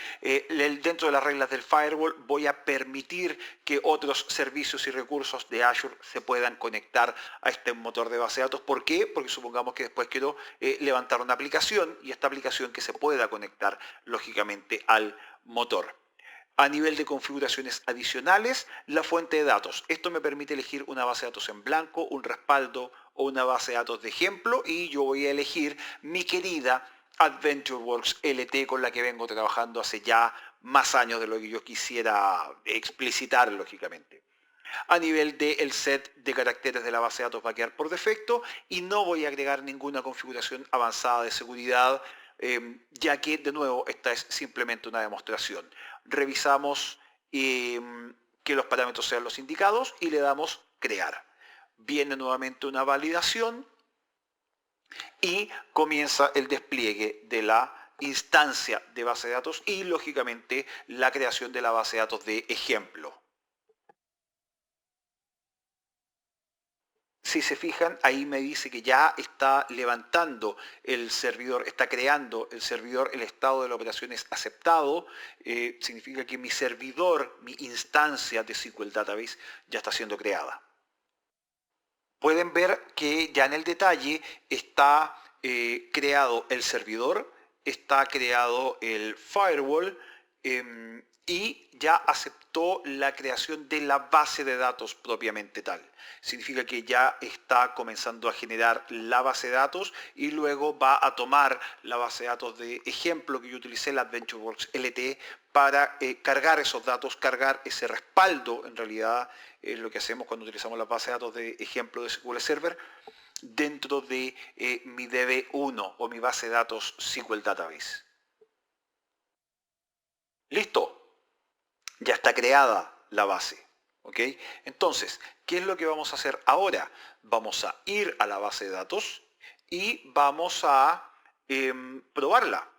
Speaker 1: Dentro de las reglas del firewall voy a permitir que otros servicios y recursos de Azure se puedan conectar a este motor de base de datos. ¿Por qué? Porque supongamos que después quiero levantar una aplicación y esta aplicación que se pueda conectar lógicamente al motor. A nivel de configuraciones adicionales, la fuente de datos. Esto me permite elegir una base de datos en blanco, un respaldo o una base de datos de ejemplo y yo voy a elegir mi querida AdventureWorks LT con la que vengo trabajando hace ya más años de lo que yo quisiera explicitar lógicamente. A nivel del set de caracteres de la base de datos va a quedar por defecto y no voy a agregar ninguna configuración avanzada de seguridad, ya que de nuevo esta es simplemente una demostración. Revisamos que los parámetros sean los indicados y le damos crear. Viene nuevamente una validación y comienza el despliegue de la instancia de base de datos y lógicamente la creación de la base de datos de ejemplo. Si se fijan, ahí me dice que ya está levantando el servidor, está creando el servidor, el estado de la operación es aceptado. Significa que mi servidor, mi instancia de SQL Database ya está siendo creada. Pueden ver que ya en el detalle está creado el servidor, está creado el firewall y ya aceptó la creación de la base de datos propiamente tal. Significa que ya está comenzando a generar la base de datos y luego va a tomar la base de datos de ejemplo que yo utilicé, la AdventureWorks LT, para cargar esos datos, cargar ese respaldo, en realidad es lo que hacemos cuando utilizamos la base de datos de ejemplo de SQL Server, dentro de mi DB1 o mi base de datos SQL Database. Listo, ya está creada la base. ¿Ok? Entonces, ¿qué es lo que vamos a hacer ahora? Vamos a ir a la base de datos y vamos a probarla.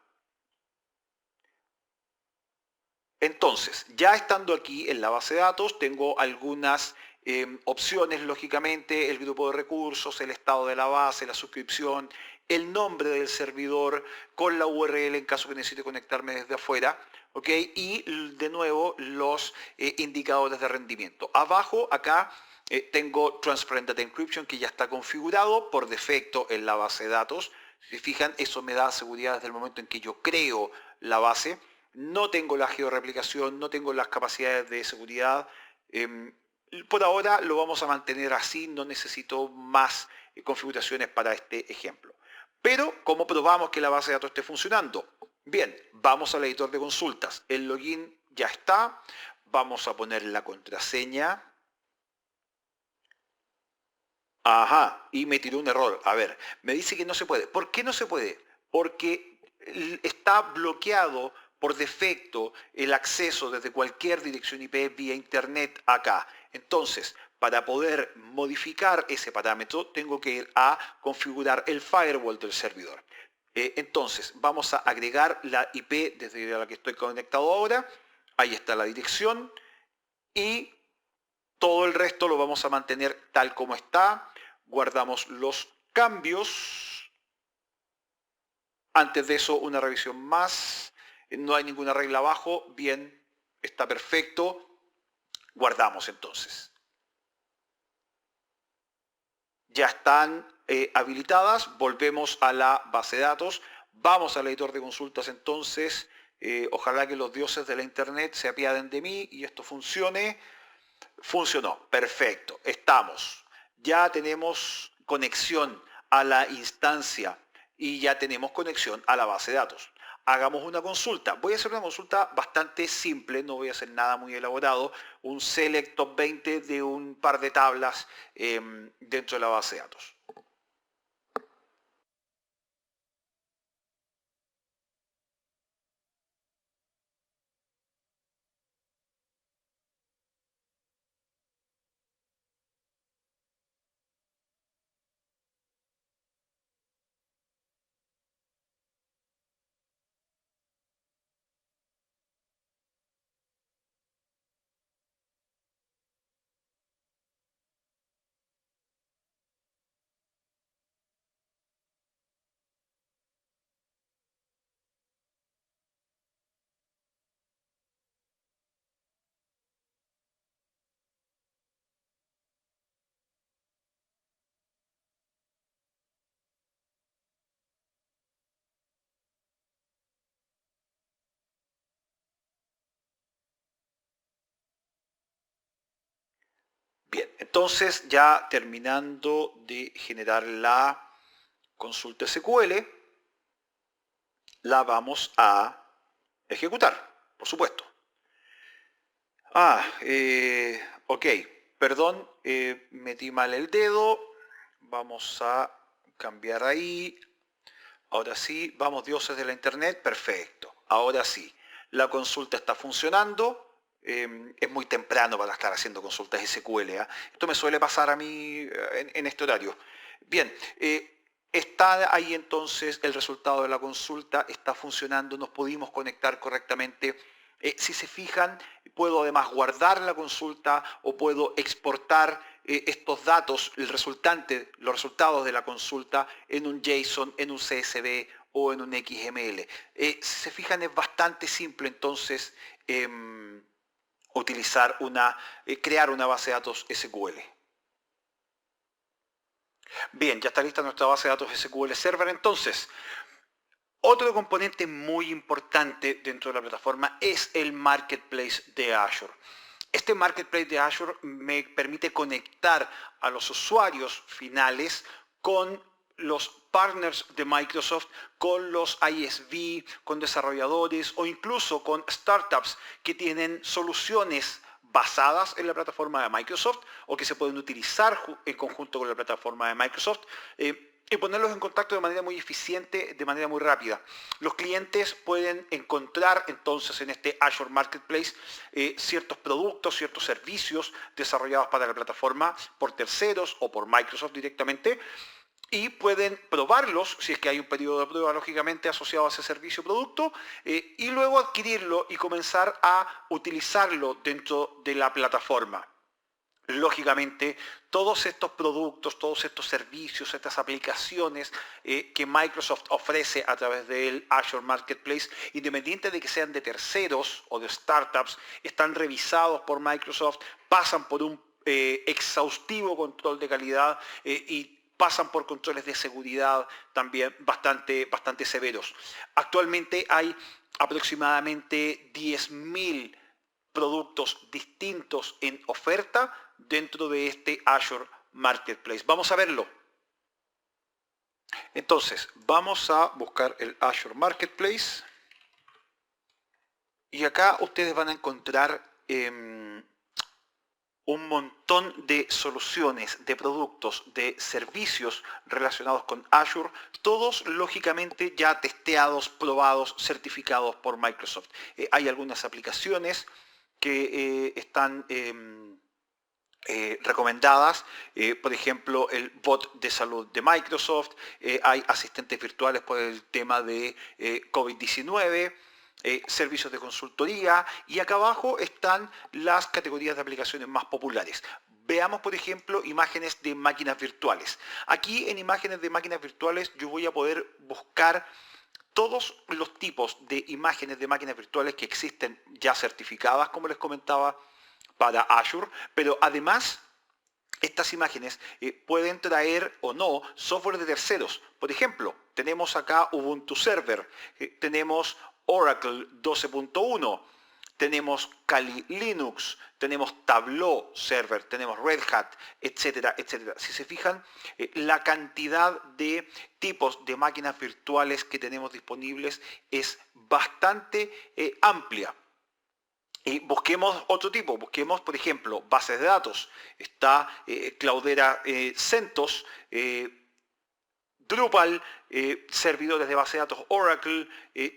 Speaker 1: Entonces, ya estando aquí en la base de datos, tengo algunas opciones, lógicamente, el grupo de recursos, el estado de la base, la suscripción, el nombre del servidor con la URL en caso que necesite conectarme desde afuera, ¿ok? Y de nuevo los indicadores de rendimiento. Abajo, acá, tengo Transparent Data Encryption que ya está configurado por defecto en la base de datos. Si se fijan, eso me da seguridad desde el momento en que yo creo la base. No tengo la georreplicación, no tengo las capacidades de seguridad. Por ahora lo vamos a mantener así, no necesito más configuraciones para este ejemplo. Pero, ¿cómo probamos que la base de datos esté funcionando? Bien, vamos al editor de consultas. El login ya está. Vamos a poner la contraseña. Ajá, y me tiró un error. A ver, me dice que no se puede. ¿Por qué no se puede? Porque está bloqueado por defecto el acceso desde cualquier dirección IP vía internet acá. Entonces, para poder modificar ese parámetro, tengo que ir a configurar el firewall del servidor. Entonces, vamos a agregar la IP desde la que estoy conectado ahora. Ahí está la dirección y todo el resto lo vamos a mantener tal como está. Guardamos los cambios. Antes de eso, una revisión más. No hay ninguna regla abajo. Bien, está perfecto. Guardamos entonces. Ya están habilitadas. Volvemos a la base de datos. Vamos al editor de consultas entonces. Ojalá que los dioses de la internet se apiaden de mí y esto funcione. Funcionó, perfecto, estamos. Ya tenemos conexión a la instancia y ya tenemos conexión a la base de datos. Hagamos una consulta. Voy a hacer una consulta bastante simple, no voy a hacer nada muy elaborado. Un select top 20 de un par de tablas dentro de la base de datos. Bien, entonces ya terminando de generar la consulta SQL, la vamos a ejecutar, por supuesto. Ok, perdón, metí mal el dedo. Vamos a cambiar ahí. Ahora sí, vamos dioses de la internet, perfecto. Ahora sí, la consulta está funcionando. Es muy temprano para estar haciendo consultas SQL. ¿Ah? Esto me suele pasar a mí en este horario. Bien, está ahí entonces el resultado de la consulta, está funcionando, nos pudimos conectar correctamente. Si se fijan, puedo además guardar la consulta o puedo exportar estos datos, el resultante, los resultados de la consulta en un JSON, en un CSV o en un XML. Si se fijan, es bastante simple entonces crear una base de datos SQL. Bien, ya está lista nuestra base de datos SQL Server entonces. Otro componente muy importante dentro de la plataforma es el Marketplace de Azure. Este Marketplace de Azure me permite conectar a los usuarios finales con los partners de Microsoft, con los ISV, con desarrolladores o incluso con startups que tienen soluciones basadas en la plataforma de Microsoft o que se pueden utilizar en conjunto con la plataforma de Microsoft. Y ponerlos en contacto de manera muy eficiente, de manera muy rápida. Los clientes pueden encontrar entonces en este Azure Marketplace ciertos productos, ciertos servicios desarrollados para la plataforma por terceros o por Microsoft directamente y pueden probarlos, si es que hay un periodo de prueba lógicamente asociado a ese servicio o producto, y luego adquirirlo y comenzar a utilizarlo dentro de la plataforma. Lógicamente, todos estos productos, todos estos servicios, estas aplicaciones que Microsoft ofrece a través del Azure Marketplace, independiente de que sean de terceros o de startups, están revisados por Microsoft, pasan por un exhaustivo control de calidad y pasan por controles de seguridad también bastante severos. Actualmente hay aproximadamente 10.000 productos distintos en oferta dentro de este Azure Marketplace. Vamos a verlo. Entonces, vamos a buscar el Azure Marketplace y acá ustedes van a encontrar un montón de soluciones, de productos, de servicios relacionados con Azure, todos lógicamente ya testeados, probados, certificados por Microsoft. Hay algunas aplicaciones que están recomendadas, por ejemplo el bot de salud de Microsoft, hay asistentes virtuales por el tema de COVID-19, servicios de consultoría y acá abajo están las categorías de aplicaciones más populares. Veamos, por ejemplo, imágenes de máquinas virtuales. Aquí en imágenes de máquinas virtuales yo voy a poder buscar todos los tipos de imágenes de máquinas virtuales que existen ya certificadas, como les comentaba, para Azure, pero además estas imágenes pueden traer o no software de terceros. Por ejemplo, tenemos acá Ubuntu Server, tenemos Oracle 12.1, tenemos Kali Linux, tenemos Tableau Server, tenemos Red Hat, etcétera, etcétera. Si se fijan, la cantidad de tipos de máquinas virtuales que tenemos disponibles es bastante amplia. Y busquemos otro tipo, busquemos por ejemplo bases de datos. Está Cloudera CentOS, Drupal, servidores de base de datos Oracle,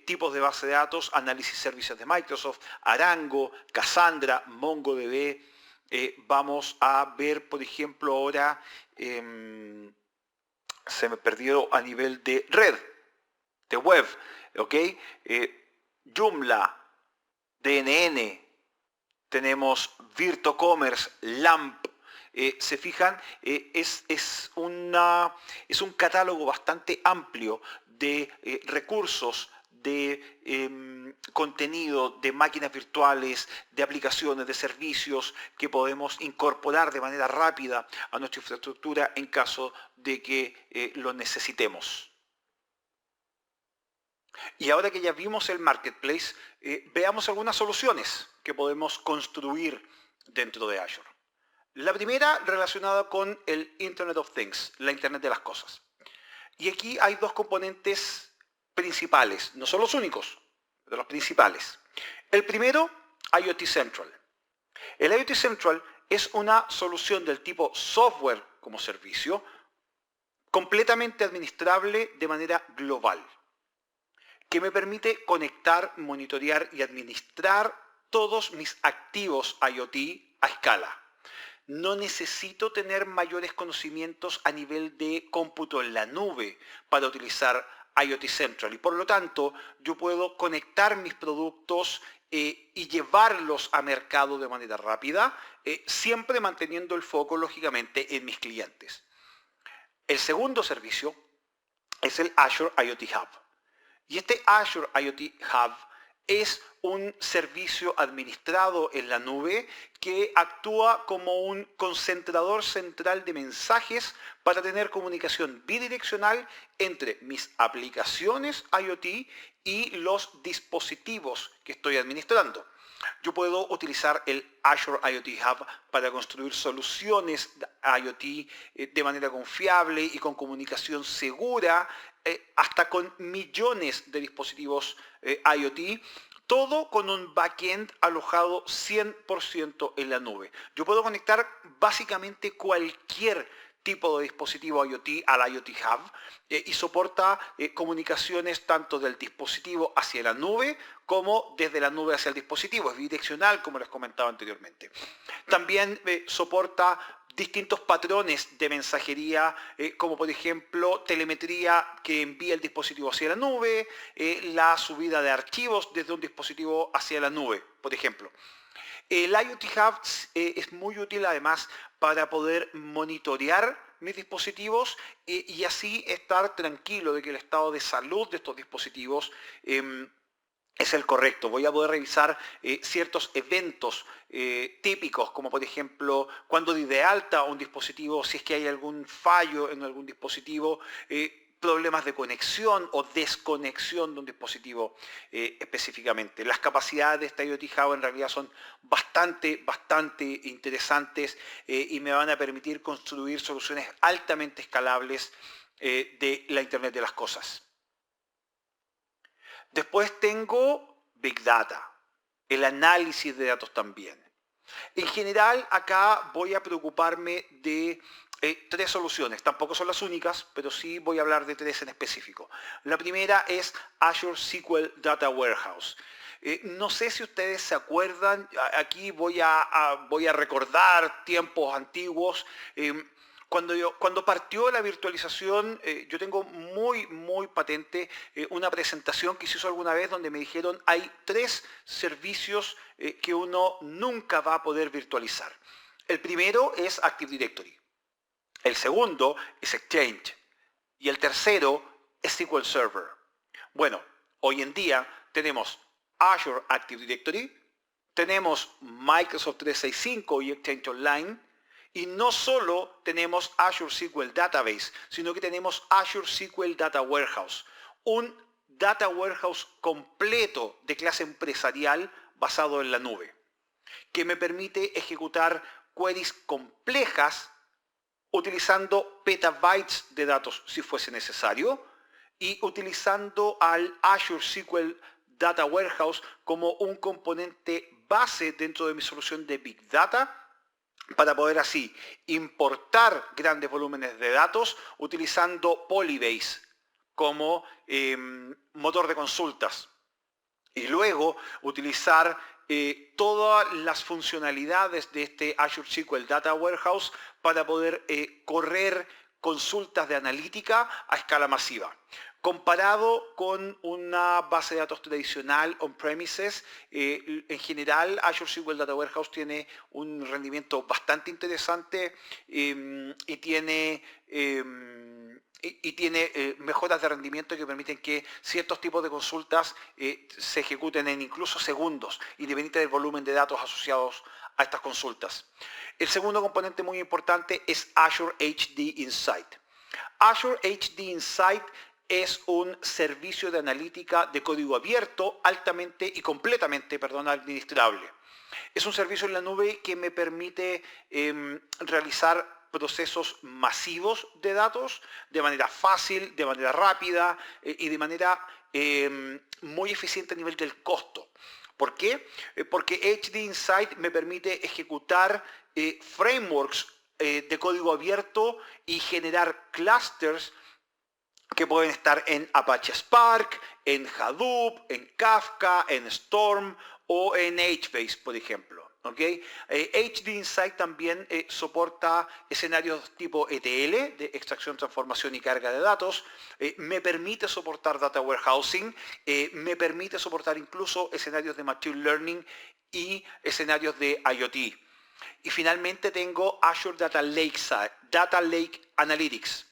Speaker 1: tipos de base de datos, análisis servicios de Microsoft, Arango, Cassandra, MongoDB. Vamos a ver, por ejemplo, ahora, se me perdió a nivel de red, de web, ¿ok? Joomla, DNN, tenemos VirtuCommerce, LAMP. Se fijan, es un catálogo bastante amplio de recursos, de contenido, de máquinas virtuales, de aplicaciones, de servicios que podemos incorporar de manera rápida a nuestra infraestructura en caso de que lo necesitemos. Y ahora que ya vimos el Marketplace, veamos algunas soluciones que podemos construir dentro de Azure. La primera relacionada con el Internet of Things, la Internet de las cosas. Y aquí hay dos componentes principales, no son los únicos, pero los principales. El primero, IoT Central. El IoT Central es una solución del tipo software como servicio, completamente administrable de manera global, que me permite conectar, monitorear y administrar todos mis activos IoT a escala. No necesito tener mayores conocimientos a nivel de cómputo en la nube para utilizar IoT Central y por lo tanto yo puedo conectar mis productos y llevarlos a mercado de manera rápida, siempre manteniendo el foco lógicamente en mis clientes. El segundo servicio es el Azure IoT Hub. Y este Azure IoT Hub es un servicio administrado en la nube que actúa como un concentrador central de mensajes para tener comunicación bidireccional entre mis aplicaciones IoT y los dispositivos que estoy administrando. Yo puedo utilizar el Azure IoT Hub para construir soluciones IoT de manera confiable y con comunicación segura, hasta con millones de dispositivos IoT, todo con un backend alojado 100% en la nube. Yo puedo conectar básicamente cualquier tipo de dispositivo IoT al IoT Hub y soporta comunicaciones tanto del dispositivo hacia la nube como desde la nube hacia el dispositivo. Es bidireccional, como les comentaba anteriormente. También soporta distintos patrones de mensajería, como por ejemplo telemetría que envía el dispositivo hacia la nube, la subida de archivos desde un dispositivo hacia la nube, por ejemplo. El IoT Hub es muy útil además para poder monitorear mis dispositivos y así estar tranquilo de que el estado de salud de estos dispositivos es el correcto. Voy a poder revisar ciertos eventos típicos, como por ejemplo cuando di de alta un dispositivo, si es que hay algún fallo en algún dispositivo, problemas de conexión o desconexión de un dispositivo específicamente. Las capacidades de esta IoT Hub en realidad son bastante interesantes y me van a permitir construir soluciones altamente escalables de la Internet de las cosas. Después tengo Big Data, el análisis de datos también. En general, acá voy a preocuparme de tres soluciones. Tampoco son las únicas, pero sí voy a hablar de tres en específico. La primera es Azure SQL Data Warehouse. No sé si ustedes se acuerdan, aquí voy a recordar tiempos antiguos. Cuando partió la virtualización, yo tengo muy patente una presentación que se hizo alguna vez donde me dijeron hay tres servicios que uno nunca va a poder virtualizar. El primero es Active Directory, el segundo es Exchange y el tercero es SQL Server. Bueno, hoy en día tenemos Azure Active Directory, tenemos Microsoft 365 y Exchange Online, y no solo tenemos Azure SQL Database, sino que tenemos Azure SQL Data Warehouse, un Data Warehouse completo de clase empresarial basado en la nube, que me permite ejecutar queries complejas utilizando petabytes de datos si fuese necesario y utilizando al Azure SQL Data Warehouse como un componente base dentro de mi solución de Big Data para poder así importar grandes volúmenes de datos utilizando Polybase como motor de consultas y luego utilizar todas las funcionalidades de este Azure SQL Data Warehouse para poder correr consultas de analítica a escala masiva. Comparado con una base de datos tradicional on-premises, en general Azure SQL Data Warehouse tiene un rendimiento bastante interesante y tiene mejoras de rendimiento que permiten que ciertos tipos de consultas se ejecuten en incluso segundos, independiente del volumen de datos asociados a estas consultas. El segundo componente muy importante es Azure HD Insight. Azure HD Insight es un servicio de analítica de código abierto altamente y completamente, administrable. Es un servicio en la nube que me permite realizar procesos masivos de datos de manera fácil, de manera rápida y de manera muy eficiente a nivel del costo. ¿Por qué? Porque HD Insight me permite ejecutar frameworks de código abierto y generar clusters que pueden estar en Apache Spark, en Hadoop, en Kafka, en Storm o en HBase, por ejemplo. ¿Okay? HD Insight también soporta escenarios tipo ETL, de extracción, transformación y carga de datos, me permite soportar data warehousing, me permite soportar incluso escenarios de Machine Learning y escenarios de IoT. Y finalmente tengo Azure Data Lake Analytics.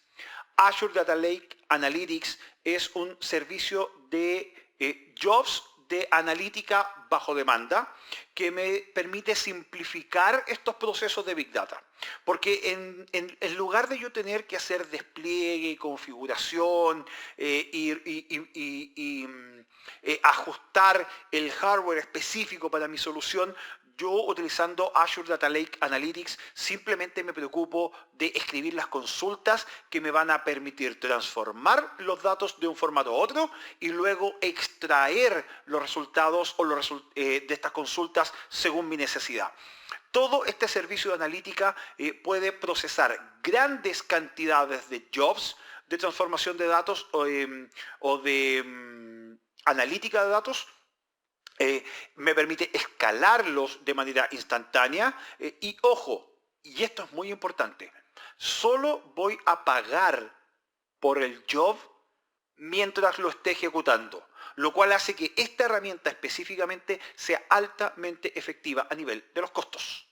Speaker 1: Azure Data Lake Analytics es un servicio de jobs de analítica bajo demanda que me permite simplificar estos procesos de Big Data. Porque en lugar de yo tener que hacer despliegue, configuración ajustar el hardware específico para mi solución, yo utilizando Azure Data Lake Analytics simplemente me preocupo de escribir las consultas que me van a permitir transformar los datos de un formato a otro y luego extraer los resultados de estas consultas según mi necesidad. Todo este servicio de analítica puede procesar grandes cantidades de jobs de transformación de datos o de analítica de datos. Me permite escalarlos de manera instantánea y ojo, y esto es muy importante, solo voy a pagar por el job mientras lo esté ejecutando, lo cual hace que esta herramienta específicamente sea altamente efectiva a nivel de los costos.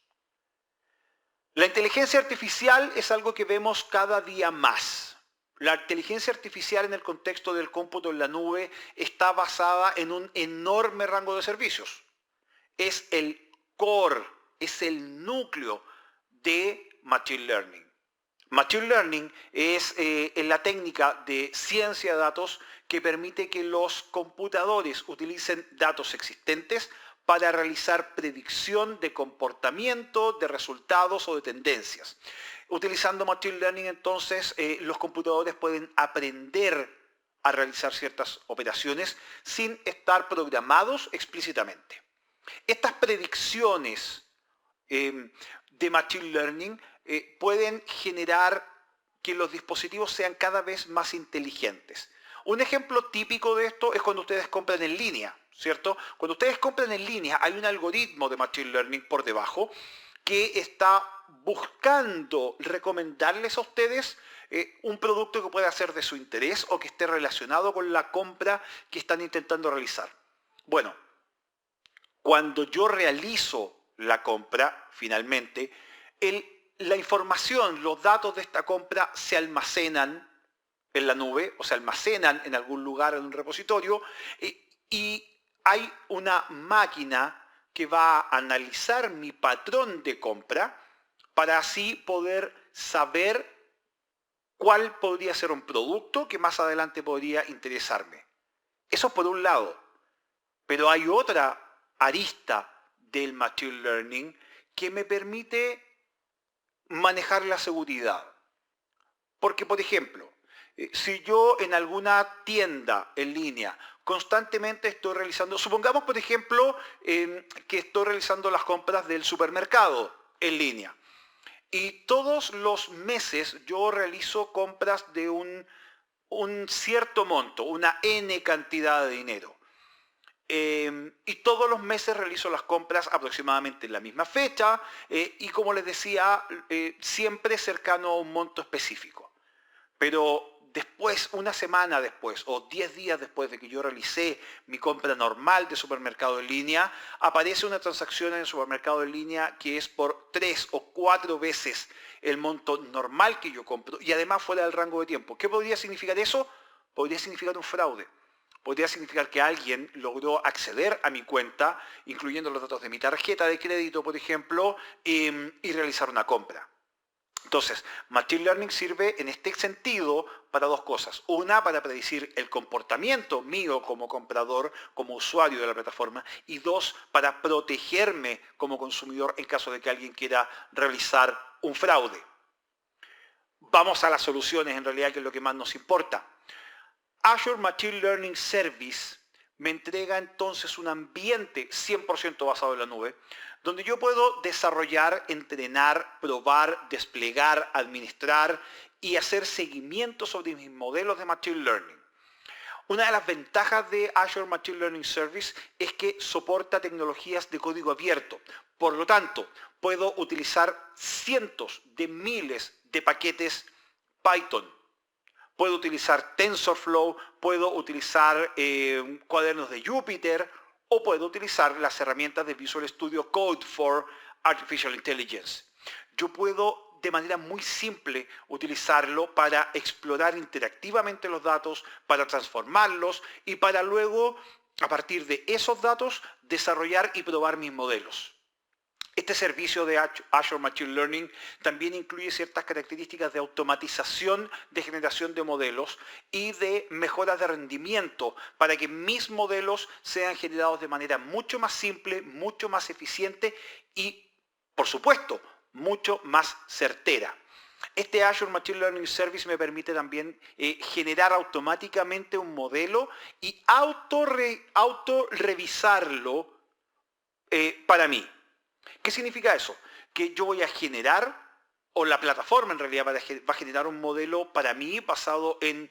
Speaker 1: La inteligencia artificial es algo que vemos cada día más. La inteligencia artificial en el contexto del cómputo en la nube está basada en un enorme rango de servicios. Es el core, es el núcleo de Machine Learning. Machine Learning es la técnica de ciencia de datos que permite que los computadores utilicen datos existentes para realizar predicción de comportamiento, de resultados o de tendencias. Utilizando Machine Learning, entonces, los computadores pueden aprender a realizar ciertas operaciones sin estar programados explícitamente. Estas predicciones de Machine Learning pueden generar que los dispositivos sean cada vez más inteligentes. Un ejemplo típico de esto es cuando ustedes compran en línea, ¿cierto? Cuando ustedes compran en línea hay un algoritmo de Machine Learning por debajo que está buscando recomendarles a ustedes un producto que pueda ser de su interés o que esté relacionado con la compra que están intentando realizar. Bueno, cuando yo realizo la compra, finalmente, la información, los datos de esta compra se almacenan en la nube o se almacenan en algún lugar, en un repositorio, y hay una máquina que va a analizar mi patrón de compra para así poder saber cuál podría ser un producto que más adelante podría interesarme. Eso por un lado. Pero hay otra arista del Machine Learning que me permite manejar la seguridad. Porque, por ejemplo, si yo en alguna tienda en línea constantemente estoy realizando, supongamos por ejemplo que estoy realizando las compras del supermercado en línea y todos los meses yo realizo compras de un cierto monto, una N cantidad de dinero. Y todos los meses realizo las compras aproximadamente en la misma fecha y como les decía, siempre cercano a un monto específico. Pero después, una semana después o 10 días después de que yo realicé mi compra normal de supermercado en línea, aparece una transacción en el supermercado en línea que es por 3 o 4 veces el monto normal que yo compro y además fuera del rango de tiempo. ¿Qué podría significar eso? Podría significar un fraude. Podría significar que alguien logró acceder a mi cuenta, incluyendo los datos de mi tarjeta de crédito, por ejemplo, y realizar una compra. Entonces, Machine Learning sirve en este sentido para dos cosas. Una, para predecir el comportamiento mío como comprador, como usuario de la plataforma. Y dos, para protegerme como consumidor en caso de que alguien quiera realizar un fraude. Vamos a las soluciones, en realidad, que es lo que más nos importa. Azure Machine Learning Service me entrega entonces un ambiente 100% basado en la nube, donde yo puedo desarrollar, entrenar, probar, desplegar, administrar y hacer seguimiento sobre mis modelos de Machine Learning. Una de las ventajas de Azure Machine Learning Service es que soporta tecnologías de código abierto. Por lo tanto, puedo utilizar cientos de miles de paquetes Python. Puedo utilizar TensorFlow, puedo utilizar cuadernos de Jupyter o puedo utilizar las herramientas de Visual Studio Code for Artificial Intelligence. Yo puedo de manera muy simple utilizarlo para explorar interactivamente los datos, para transformarlos y para luego, a partir de esos datos, desarrollar y probar mis modelos. Este servicio de Azure Machine Learning también incluye ciertas características de automatización de generación de modelos y de mejoras de rendimiento para que mis modelos sean generados de manera mucho más simple, mucho más eficiente y, por supuesto, mucho más certera. Este Azure Machine Learning Service me permite también generar automáticamente un modelo y auto-revisarlo para mí. ¿Qué significa eso? Que yo voy a generar, o la plataforma en realidad va a generar un modelo para mí basado en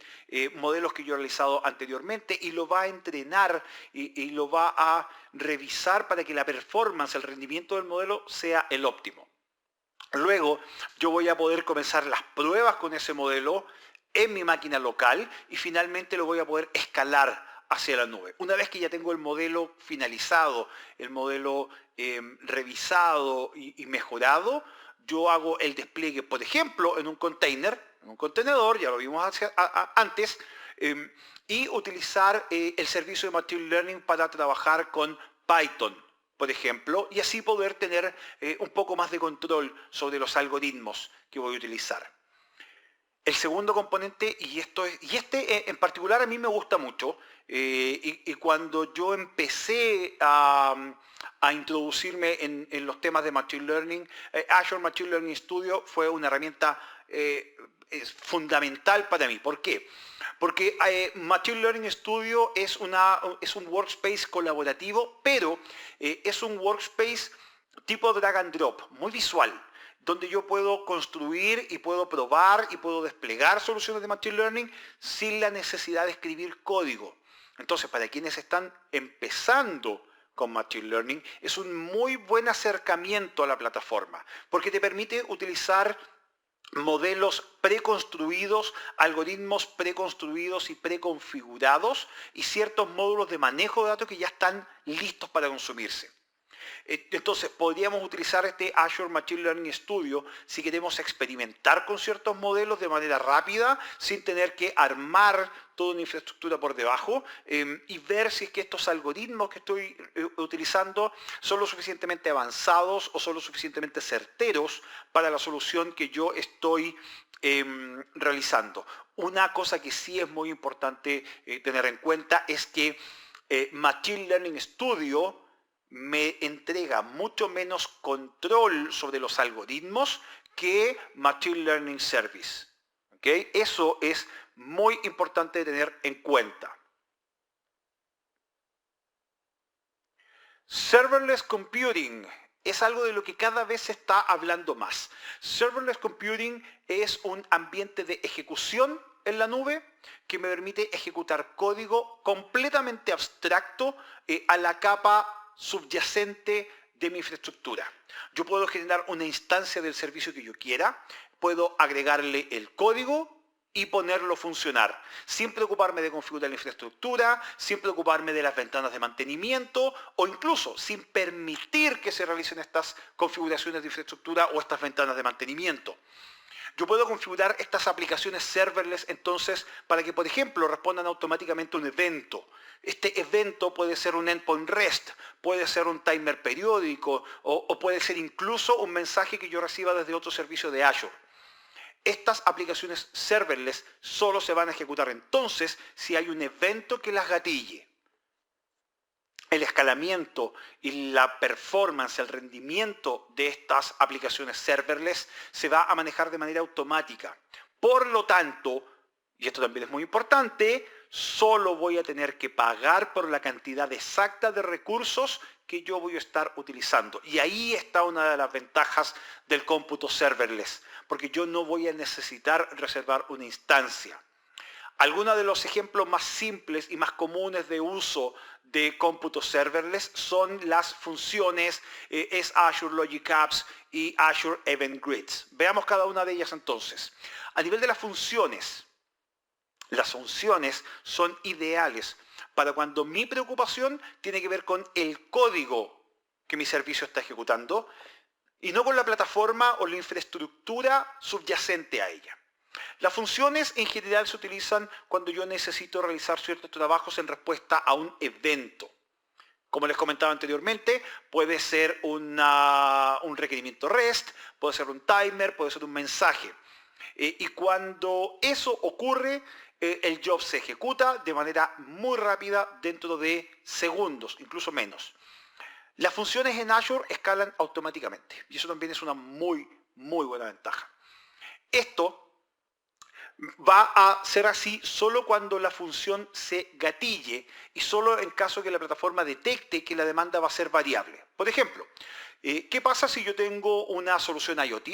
Speaker 1: modelos que yo he realizado anteriormente y lo va a entrenar y lo va a revisar para que la performance, el rendimiento del modelo sea el óptimo. Luego yo voy a poder comenzar las pruebas con ese modelo en mi máquina local y finalmente lo voy a poder escalar hacia la nube. Una vez que ya tengo el modelo finalizado, el modelo revisado y mejorado, yo hago el despliegue, por ejemplo, en un container, en un contenedor, ya lo vimos antes, y utilizar el servicio de Machine Learning para trabajar con Python, por ejemplo, y así poder tener un poco más de control sobre los algoritmos que voy a utilizar. El segundo componente, y este en particular a mí me gusta mucho, y cuando yo empecé a introducirme en los temas de Machine Learning, Azure Machine Learning Studio fue una herramienta fundamental para mí. ¿Por qué? Porque Machine Learning Studio es un workspace colaborativo, pero es un workspace tipo drag and drop, muy visual, donde yo puedo construir y puedo probar y puedo desplegar soluciones de Machine Learning sin la necesidad de escribir código. Entonces, para quienes están empezando con Machine Learning, es un muy buen acercamiento a la plataforma, porque te permite utilizar modelos preconstruidos, algoritmos preconstruidos y preconfigurados y ciertos módulos de manejo de datos que ya están listos para consumirse. Entonces, podríamos utilizar este Azure Machine Learning Studio si queremos experimentar con ciertos modelos de manera rápida, sin tener que armar toda una infraestructura por debajo y ver si es que estos algoritmos que estoy utilizando son lo suficientemente avanzados o son lo suficientemente certeros para la solución que yo estoy realizando. Una cosa que sí es muy importante tener en cuenta es que Machine Learning Studio me entrega mucho menos control sobre los algoritmos que Machine Learning Service. ¿Ok? Eso es muy importante tener en cuenta. Serverless Computing es algo de lo que cada vez se está hablando más. Serverless Computing es un ambiente de ejecución en la nube que me permite ejecutar código completamente abstracto a la capa subyacente de mi infraestructura. Yo puedo generar una instancia del servicio que yo quiera, puedo agregarle el código y ponerlo a funcionar, sin preocuparme de configurar la infraestructura, sin preocuparme de las ventanas de mantenimiento o incluso sin permitir que se realicen estas configuraciones de infraestructura o estas ventanas de mantenimiento. Yo puedo configurar estas aplicaciones serverless entonces para que, por ejemplo, respondan automáticamente a un evento. Este evento puede ser un endpoint REST, puede ser un timer periódico o puede ser incluso un mensaje que yo reciba desde otro servicio de Azure. Estas aplicaciones serverless solo se van a ejecutar entonces si hay un evento que las gatille. El escalamiento y la performance, el rendimiento de estas aplicaciones serverless se va a manejar de manera automática. Por lo tanto, y esto también es muy importante, solo voy a tener que pagar por la cantidad exacta de recursos que yo voy a estar utilizando. Y ahí está una de las ventajas del cómputo serverless, porque yo no voy a necesitar reservar una instancia. Algunos de los ejemplos más simples y más comunes de uso de cómputo serverless son las funciones es Azure Logic Apps y Azure Event Grids. Veamos cada una de ellas entonces. A nivel de las funciones son ideales para cuando mi preocupación tiene que ver con el código que mi servicio está ejecutando y no con la plataforma o la infraestructura subyacente a ella. Las funciones en general se utilizan cuando yo necesito realizar ciertos trabajos en respuesta a un evento. Como les comentaba anteriormente, puede ser un requerimiento REST, puede ser un timer, puede ser un mensaje. Y cuando eso ocurre, el job se ejecuta de manera muy rápida dentro de segundos, incluso menos. Las funciones en Azure escalan automáticamente y eso también es una muy buena ventaja. Esto va a ser así solo cuando la función se gatille y solo en caso que la plataforma detecte que la demanda va a ser variable. Por ejemplo, ¿qué pasa si yo tengo una solución IoT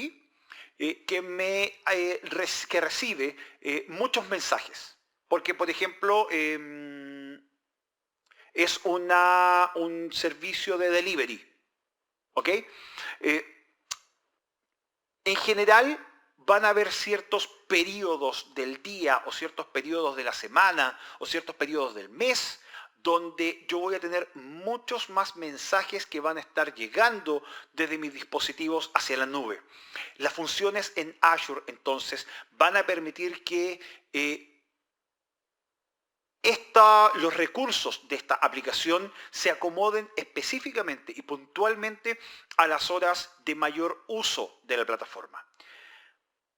Speaker 1: que recibe muchos mensajes? Porque, por ejemplo, es un servicio de delivery. ¿Ok? En general van a haber ciertos periodos del día o ciertos periodos de la semana o ciertos periodos del mes donde yo voy a tener muchos más mensajes que van a estar llegando desde mis dispositivos hacia la nube. Las funciones en Azure entonces van a permitir que los recursos de esta aplicación se acomoden específicamente y puntualmente a las horas de mayor uso de la plataforma.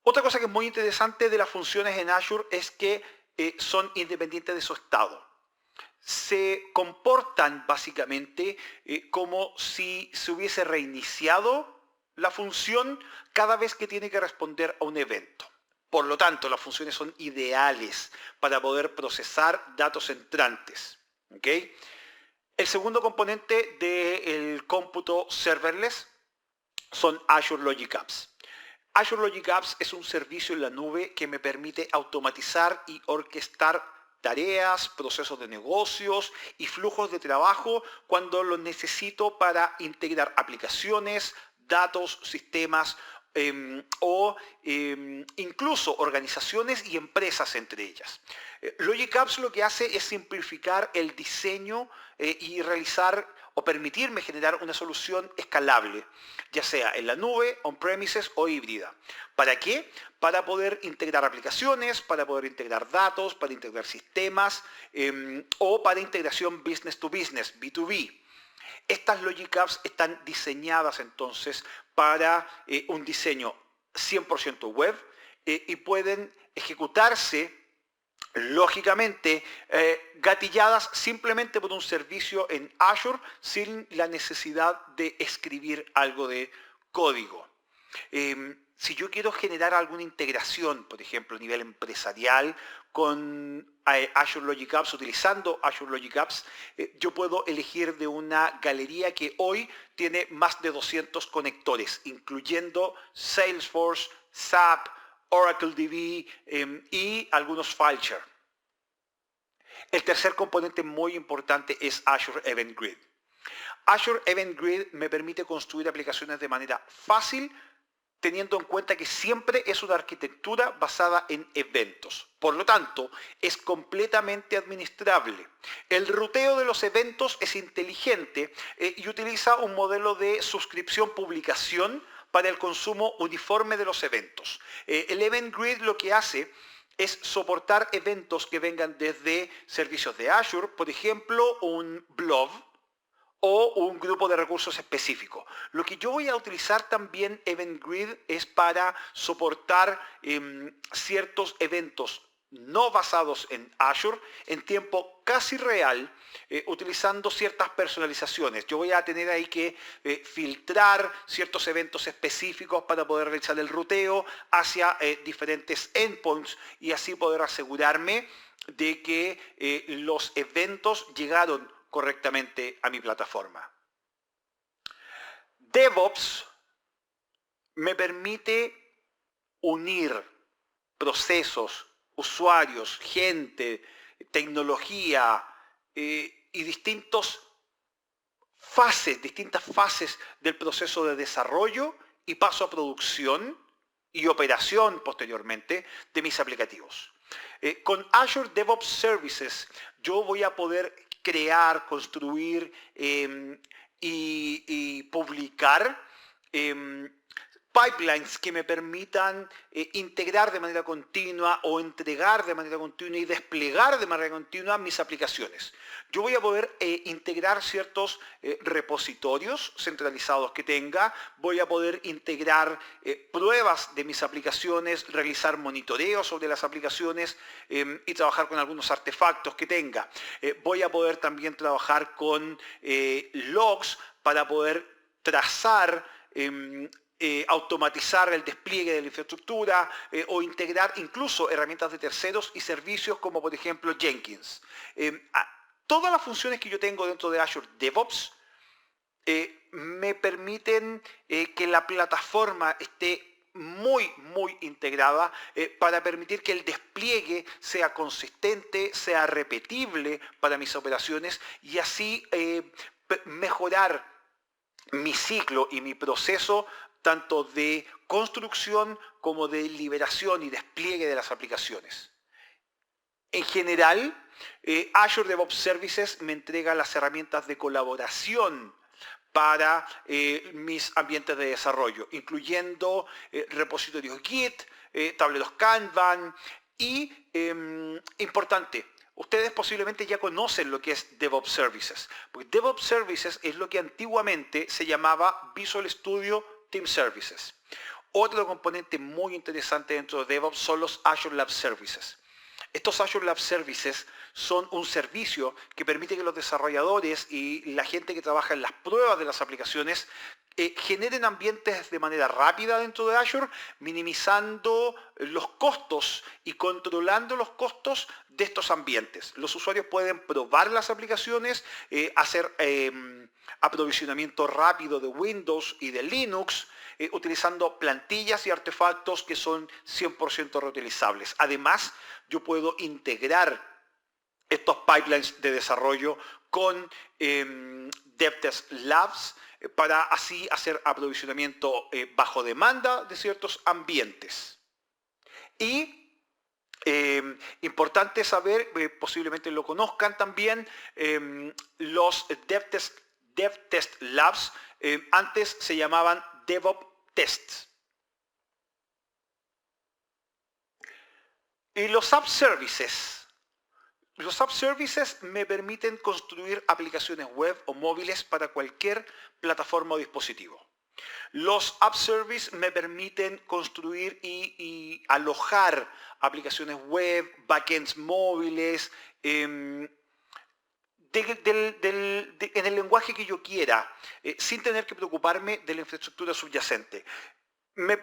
Speaker 1: Otra cosa que es muy interesante de las funciones en Azure es que son independientes de su estado. Se comportan básicamente como si se hubiese reiniciado la función cada vez que tiene que responder a un evento. Por lo tanto, las funciones son ideales para poder procesar datos entrantes. ¿Okay? El segundo componente del cómputo serverless son Azure Logic Apps. Azure Logic Apps es un servicio en la nube que me permite automatizar y orquestar tareas, procesos de negocios y flujos de trabajo cuando los necesito para integrar aplicaciones, datos, sistemas o incluso organizaciones y empresas entre ellas. Logic Apps lo que hace es simplificar el diseño y realizar o permitirme generar una solución escalable, ya sea en la nube, on-premises o híbrida. ¿Para qué? Para poder integrar aplicaciones, para poder integrar datos, para integrar sistemas o para integración business to business, B2B. Estas Logic Apps están diseñadas entonces para un diseño 100% web y pueden ejecutarse lógicamente gatilladas simplemente por un servicio en Azure sin la necesidad de escribir algo de código. Si yo quiero generar alguna integración, por ejemplo, a nivel empresarial, con Azure Logic Apps, utilizando Azure Logic Apps, yo puedo elegir de una galería que hoy tiene más de 200 conectores, incluyendo Salesforce, SAP, Oracle DB y algunos FileShare. El tercer componente muy importante es Azure Event Grid. Azure Event Grid me permite construir aplicaciones de manera fácil, teniendo en cuenta que siempre es una arquitectura basada en eventos. Por lo tanto, es completamente administrable. El ruteo de los eventos es inteligente y utiliza un modelo de suscripción-publicación para el consumo uniforme de los eventos. El Event Grid lo que hace es soportar eventos que vengan desde servicios de Azure, por ejemplo, un blob, o un grupo de recursos específico. Lo que yo voy a utilizar también Event Grid es para soportar ciertos eventos no basados en Azure en tiempo casi real, utilizando ciertas personalizaciones. Yo voy a tener ahí que filtrar ciertos eventos específicos para poder realizar el ruteo hacia diferentes endpoints y así poder asegurarme de que los eventos llegaron correctamente a mi plataforma. DevOps me permite unir procesos, usuarios, gente, tecnología y distintas fases del proceso de desarrollo y paso a producción y operación posteriormente de mis aplicativos. Con Azure DevOps Services yo voy a poder crear, construir y publicar pipelines que me permitan integrar de manera continua o entregar de manera continua y desplegar de manera continua mis aplicaciones. Yo voy a poder integrar ciertos repositorios centralizados que tenga, voy a poder integrar pruebas de mis aplicaciones, realizar monitoreo sobre las aplicaciones y trabajar con algunos artefactos que tenga. Voy a poder también trabajar con logs para poder trazar automatizar el despliegue de la infraestructura o integrar incluso herramientas de terceros y servicios como por ejemplo Jenkins. Todas las funciones que yo tengo dentro de Azure DevOps me permiten que la plataforma esté muy integrada para permitir que el despliegue sea consistente, sea repetible para mis operaciones y así mejorar mi ciclo y mi proceso tanto de construcción como de liberación y despliegue de las aplicaciones. En general, Azure DevOps Services me entrega las herramientas de colaboración para mis ambientes de desarrollo, incluyendo repositorios Git, tableros Kanban y, importante, ustedes posiblemente ya conocen lo que es DevOps Services, porque DevOps Services es lo que antiguamente se llamaba Visual Studio Team Services. Otro componente muy interesante dentro de DevOps son los Azure Lab Services. Estos Azure Lab Services son un servicio que permite que los desarrolladores y la gente que trabaja en las pruebas de las aplicaciones generen ambientes de manera rápida dentro de Azure, minimizando los costos y controlando los costos de estos ambientes. Los usuarios pueden probar las aplicaciones, hacer aprovisionamiento rápido de Windows y de Linux, utilizando plantillas y artefactos que son 100% reutilizables. Además, yo puedo integrar estos pipelines de desarrollo con DevTest Labs para así hacer aprovisionamiento bajo demanda de ciertos ambientes. Y importante saber, posiblemente lo conozcan también, los DevTest Labs antes se llamaban DevOps Tests. Y los App Services. Los App Services me permiten construir aplicaciones web o móviles para cualquier plataforma o dispositivo. Los App Service me permiten construir y alojar aplicaciones web, backends móviles, en el lenguaje que yo quiera, sin tener que preocuparme de la infraestructura subyacente. Me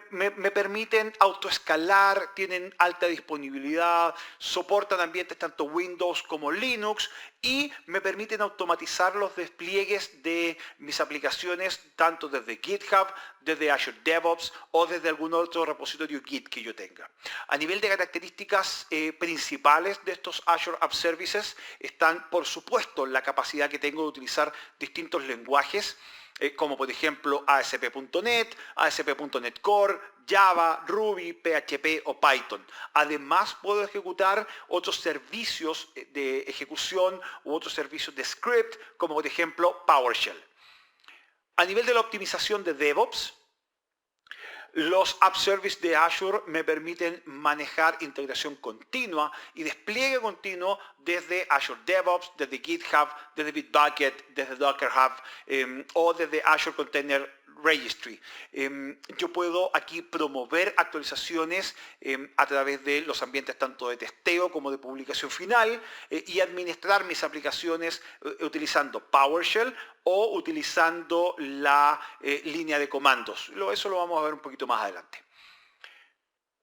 Speaker 1: permiten autoescalar, tienen alta disponibilidad, soportan ambientes tanto Windows como Linux y me permiten automatizar los despliegues de mis aplicaciones tanto desde GitHub, desde Azure DevOps o desde algún otro repositorio Git que yo tenga. A nivel de características principales de estos Azure App Services están, por supuesto, la capacidad que tengo de utilizar distintos lenguajes, como por ejemplo ASP.NET, ASP.NET Core, Java, Ruby, PHP o Python. Además puedo ejecutar otros servicios de ejecución u otros servicios de script, como por ejemplo PowerShell. A nivel de la optimización de DevOps, los App Service de Azure me permiten manejar integración continua y despliegue continuo desde Azure DevOps, desde GitHub, desde Bitbucket, desde Docker Hub o desde Azure Container Registry. Yo puedo aquí promover actualizaciones a través de los ambientes tanto de testeo como de publicación final y administrar mis aplicaciones utilizando PowerShell o utilizando la línea de comandos. Eso lo vamos a ver un poquito más adelante.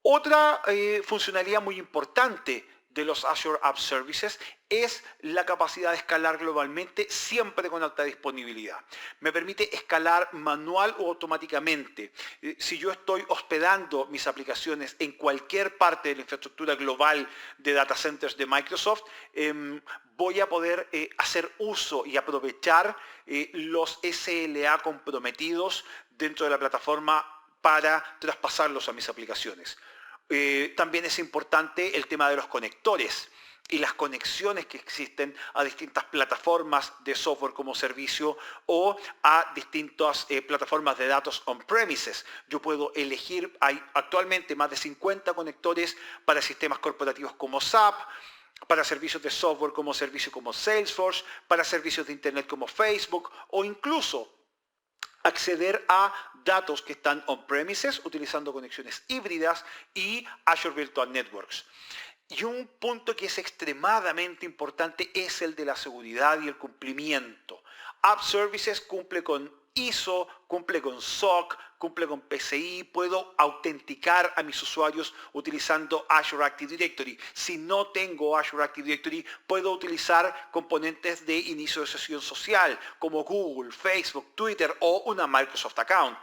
Speaker 1: Otra funcionalidad muy importante de los Azure App Services es la capacidad de escalar globalmente siempre con alta disponibilidad. Me permite escalar manual o automáticamente. Si yo estoy hospedando mis aplicaciones en cualquier parte de la infraestructura global de data centers de Microsoft, voy a poder hacer uso y aprovechar los SLA comprometidos dentro de la plataforma para traspasarlos a mis aplicaciones. También es importante el tema de los conectores y las conexiones que existen a distintas plataformas de software como servicio o a distintas plataformas de datos on-premises. Yo puedo elegir, hay actualmente más de 50 conectores para sistemas corporativos como SAP, para servicios de software como servicio como Salesforce, para servicios de Internet como Facebook o incluso acceder a datos que están on-premises utilizando conexiones híbridas y Azure Virtual Networks. Y un punto que es extremadamente importante es el de la seguridad y el cumplimiento. App Services cumple con ISO, cumple con SOC, cumple con PCI, puedo autenticar a mis usuarios utilizando Azure Active Directory. Si no tengo Azure Active Directory, puedo utilizar componentes de inicio de sesión social como Google, Facebook, Twitter o una Microsoft Account.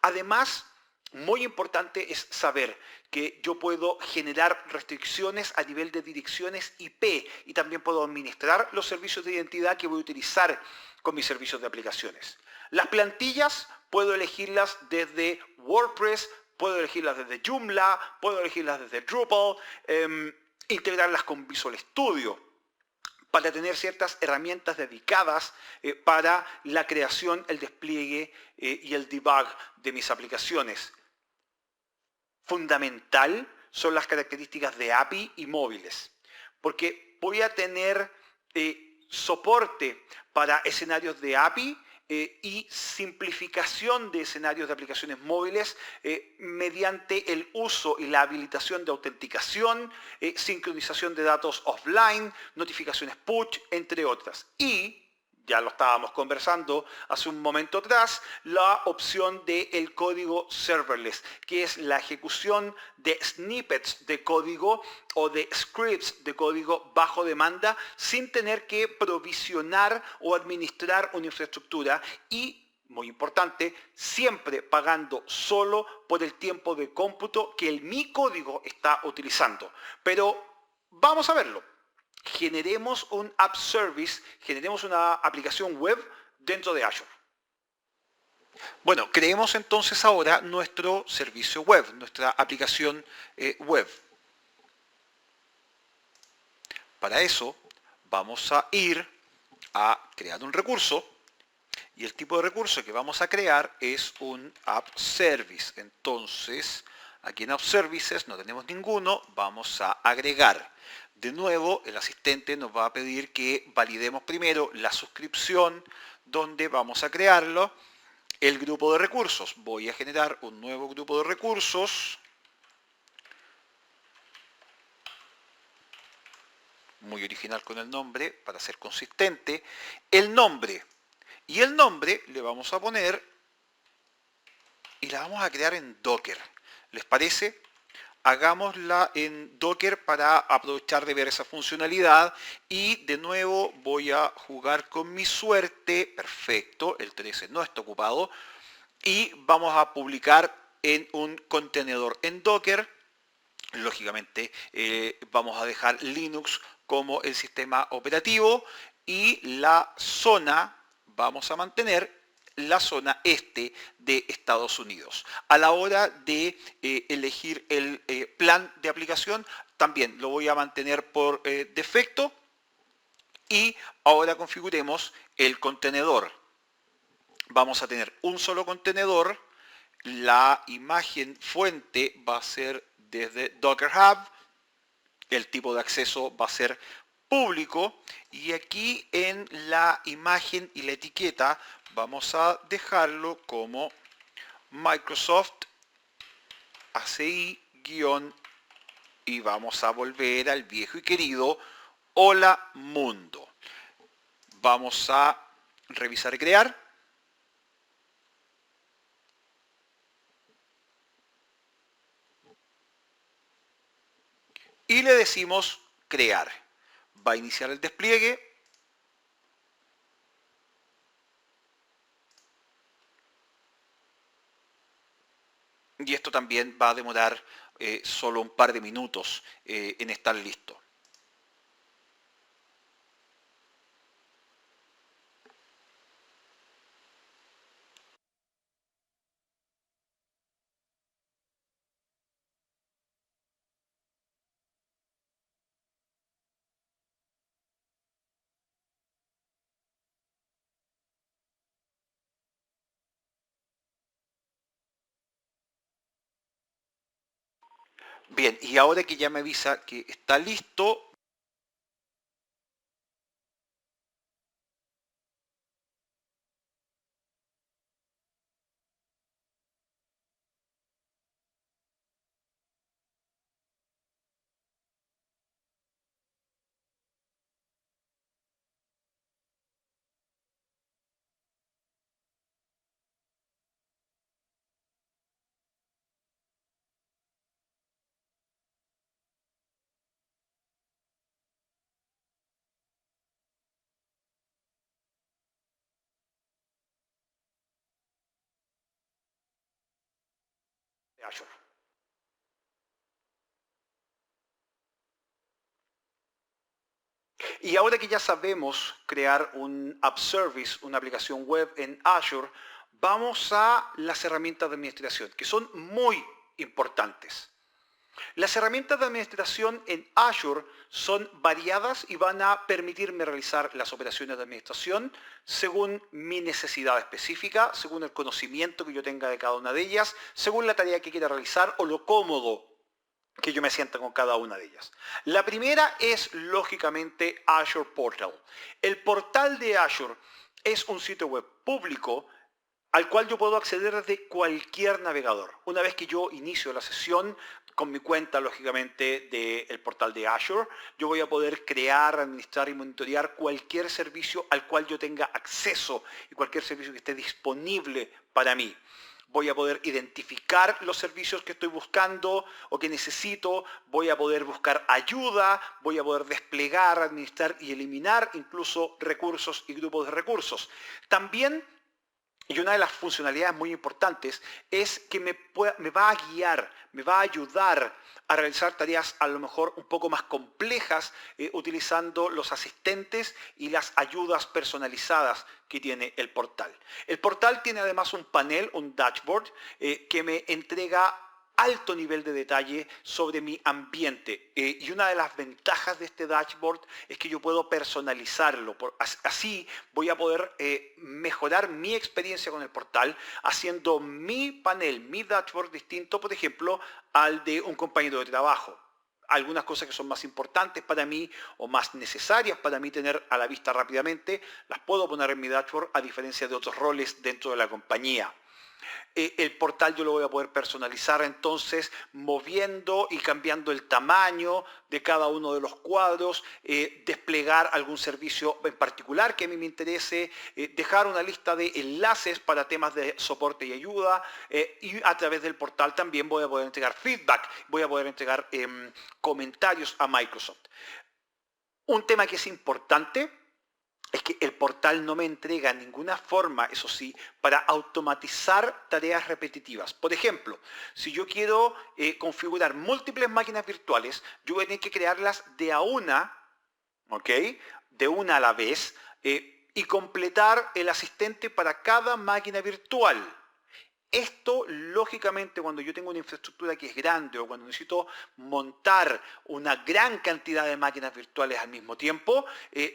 Speaker 1: Además, muy importante es saber que yo puedo generar restricciones a nivel de direcciones IP y también puedo administrar los servicios de identidad que voy a utilizar con mis servicios de aplicaciones. Las plantillas puedo elegirlas desde WordPress, puedo elegirlas desde Joomla, puedo elegirlas desde Drupal, integrarlas con Visual Studio para tener ciertas herramientas dedicadas para la creación, el despliegue y el debug de mis aplicaciones. Fundamental son las características de API y móviles, porque voy a tener soporte para escenarios de API y simplificación de escenarios de aplicaciones móviles mediante el uso y la habilitación de autenticación, sincronización de datos offline, notificaciones push, entre otras. Y ya lo estábamos conversando hace un momento atrás, la opción del código serverless, que es la ejecución de snippets de código o de scripts de código bajo demanda sin tener que provisionar o administrar una infraestructura y, muy importante, siempre pagando solo por el tiempo de cómputo que mi código está utilizando. Pero vamos a verlo. Generemos un app service, generemos una aplicación web dentro de Azure. Bueno, creemos entonces ahora nuestro servicio web, nuestra aplicación web. Para eso vamos a ir a crear un recurso y el tipo de recurso que vamos a crear es un app service. Entonces, aquí en app services no tenemos ninguno, vamos a agregar. De nuevo, el asistente nos va a pedir que validemos primero la suscripción donde vamos a crearlo El grupo de recursos. Voy a generar un nuevo grupo de recursos. Muy original con el nombre, para ser consistente. El nombre. Y el nombre le vamos a poner y la vamos a crear en Docker. ¿Les parece? Hagámosla en Docker para aprovechar de ver esa funcionalidad. Y de nuevo voy a jugar con mi suerte. Perfecto, el 13 no está ocupado. Y vamos a publicar en un contenedor en Docker. Lógicamente vamos a dejar Linux como el sistema operativo y la zona, vamos a mantener la zona este de Estados Unidos. A la hora de elegir el plan de aplicación, también lo voy a mantener por defecto. Y ahora configuremos el contenedor. Vamos a tener un solo contenedor. La imagen fuente va a ser desde Docker Hub. El tipo de acceso va a ser público. Y aquí en la imagen y la etiqueta vamos a dejarlo como Microsoft ACI- y vamos a volver al viejo y querido Hola Mundo. Vamos a revisar y crear. Y le decimos crear. Va a iniciar el despliegue. Y esto también va a demorar solo un par de minutos en estar listo. Bien, y ahora que ya me avisa que está listo, Azure. Y ahora que ya sabemos crear un app service, una aplicación web en Azure, vamos a las herramientas de administración, que son muy importantes. Las herramientas de administración en Azure son variadas y van a permitirme realizar las operaciones de administración según mi necesidad específica, según el conocimiento que yo tenga de cada una de ellas, según la tarea que quiera realizar o lo cómodo que yo me sienta con cada una de ellas. La primera es, lógicamente, Azure Portal. El portal de Azure es un sitio web público al cual yo puedo acceder desde cualquier navegador. Una vez que yo inicio la sesión con mi cuenta, lógicamente, del portal de Azure, yo voy a poder crear, administrar y monitorear cualquier servicio al cual yo tenga acceso y cualquier servicio que esté disponible para mí. Voy a poder identificar los servicios que estoy buscando o que necesito, voy a poder buscar ayuda, voy a poder desplegar, administrar y eliminar incluso recursos y grupos de recursos. También, y una de las funcionalidades muy importantes, es que me va a guiar, me va a ayudar a realizar tareas a lo mejor un poco más complejas utilizando los asistentes y las ayudas personalizadas que tiene el portal. El portal tiene además un panel, un dashboard, que me entrega alto nivel de detalle sobre mi ambiente. Y una de las ventajas de este dashboard es que yo puedo personalizarlo. Así voy a poder mejorar mi experiencia con el portal haciendo mi panel, mi dashboard distinto, por ejemplo, al de un compañero de trabajo. algunas cosas que son más importantes para mí o más necesarias para mí tener a la vista rápidamente, las puedo poner en mi dashboard a diferencia de otros roles dentro de la compañía. El portal yo lo voy a poder personalizar entonces moviendo y cambiando el tamaño de cada uno de los cuadros, desplegar algún servicio en particular que a mí me interese, dejar una lista de enlaces para temas de soporte y ayuda, y a través del portal también voy a poder entregar feedback, voy a poder entregar comentarios a Microsoft. Un tema que es importante es que el portal no me entrega ninguna forma, eso sí, para automatizar tareas repetitivas. Por ejemplo, si yo quiero configurar múltiples máquinas virtuales, yo voy a tener que crearlas de a una, ¿ok? De una a la vez, y completar el asistente para cada máquina virtual. Esto, lógicamente, cuando yo tengo una infraestructura que es grande o cuando necesito montar una gran cantidad de máquinas virtuales al mismo tiempo,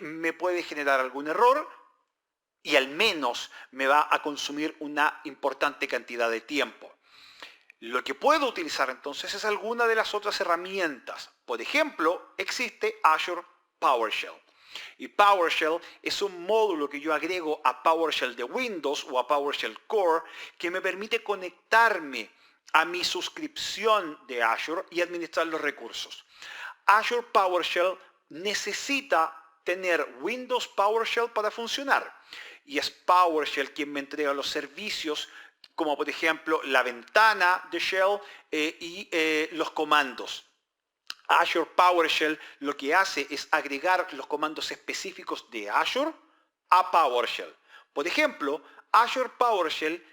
Speaker 1: me puede generar algún error y al menos me va a consumir una importante cantidad de tiempo. Lo que puedo utilizar entonces es alguna de las otras herramientas. Por ejemplo, existe Azure PowerShell. Y PowerShell es un módulo que yo agrego a PowerShell de Windows o a PowerShell Core que me permite conectarme a mi suscripción de Azure y administrar los recursos. Azure PowerShell necesita tener Windows PowerShell para funcionar. Y es PowerShell quien me entrega los servicios como por ejemplo la ventana de Shell y los comandos. Azure PowerShell lo que hace es agregar los comandos específicos de Azure a PowerShell. Por ejemplo, Azure PowerShell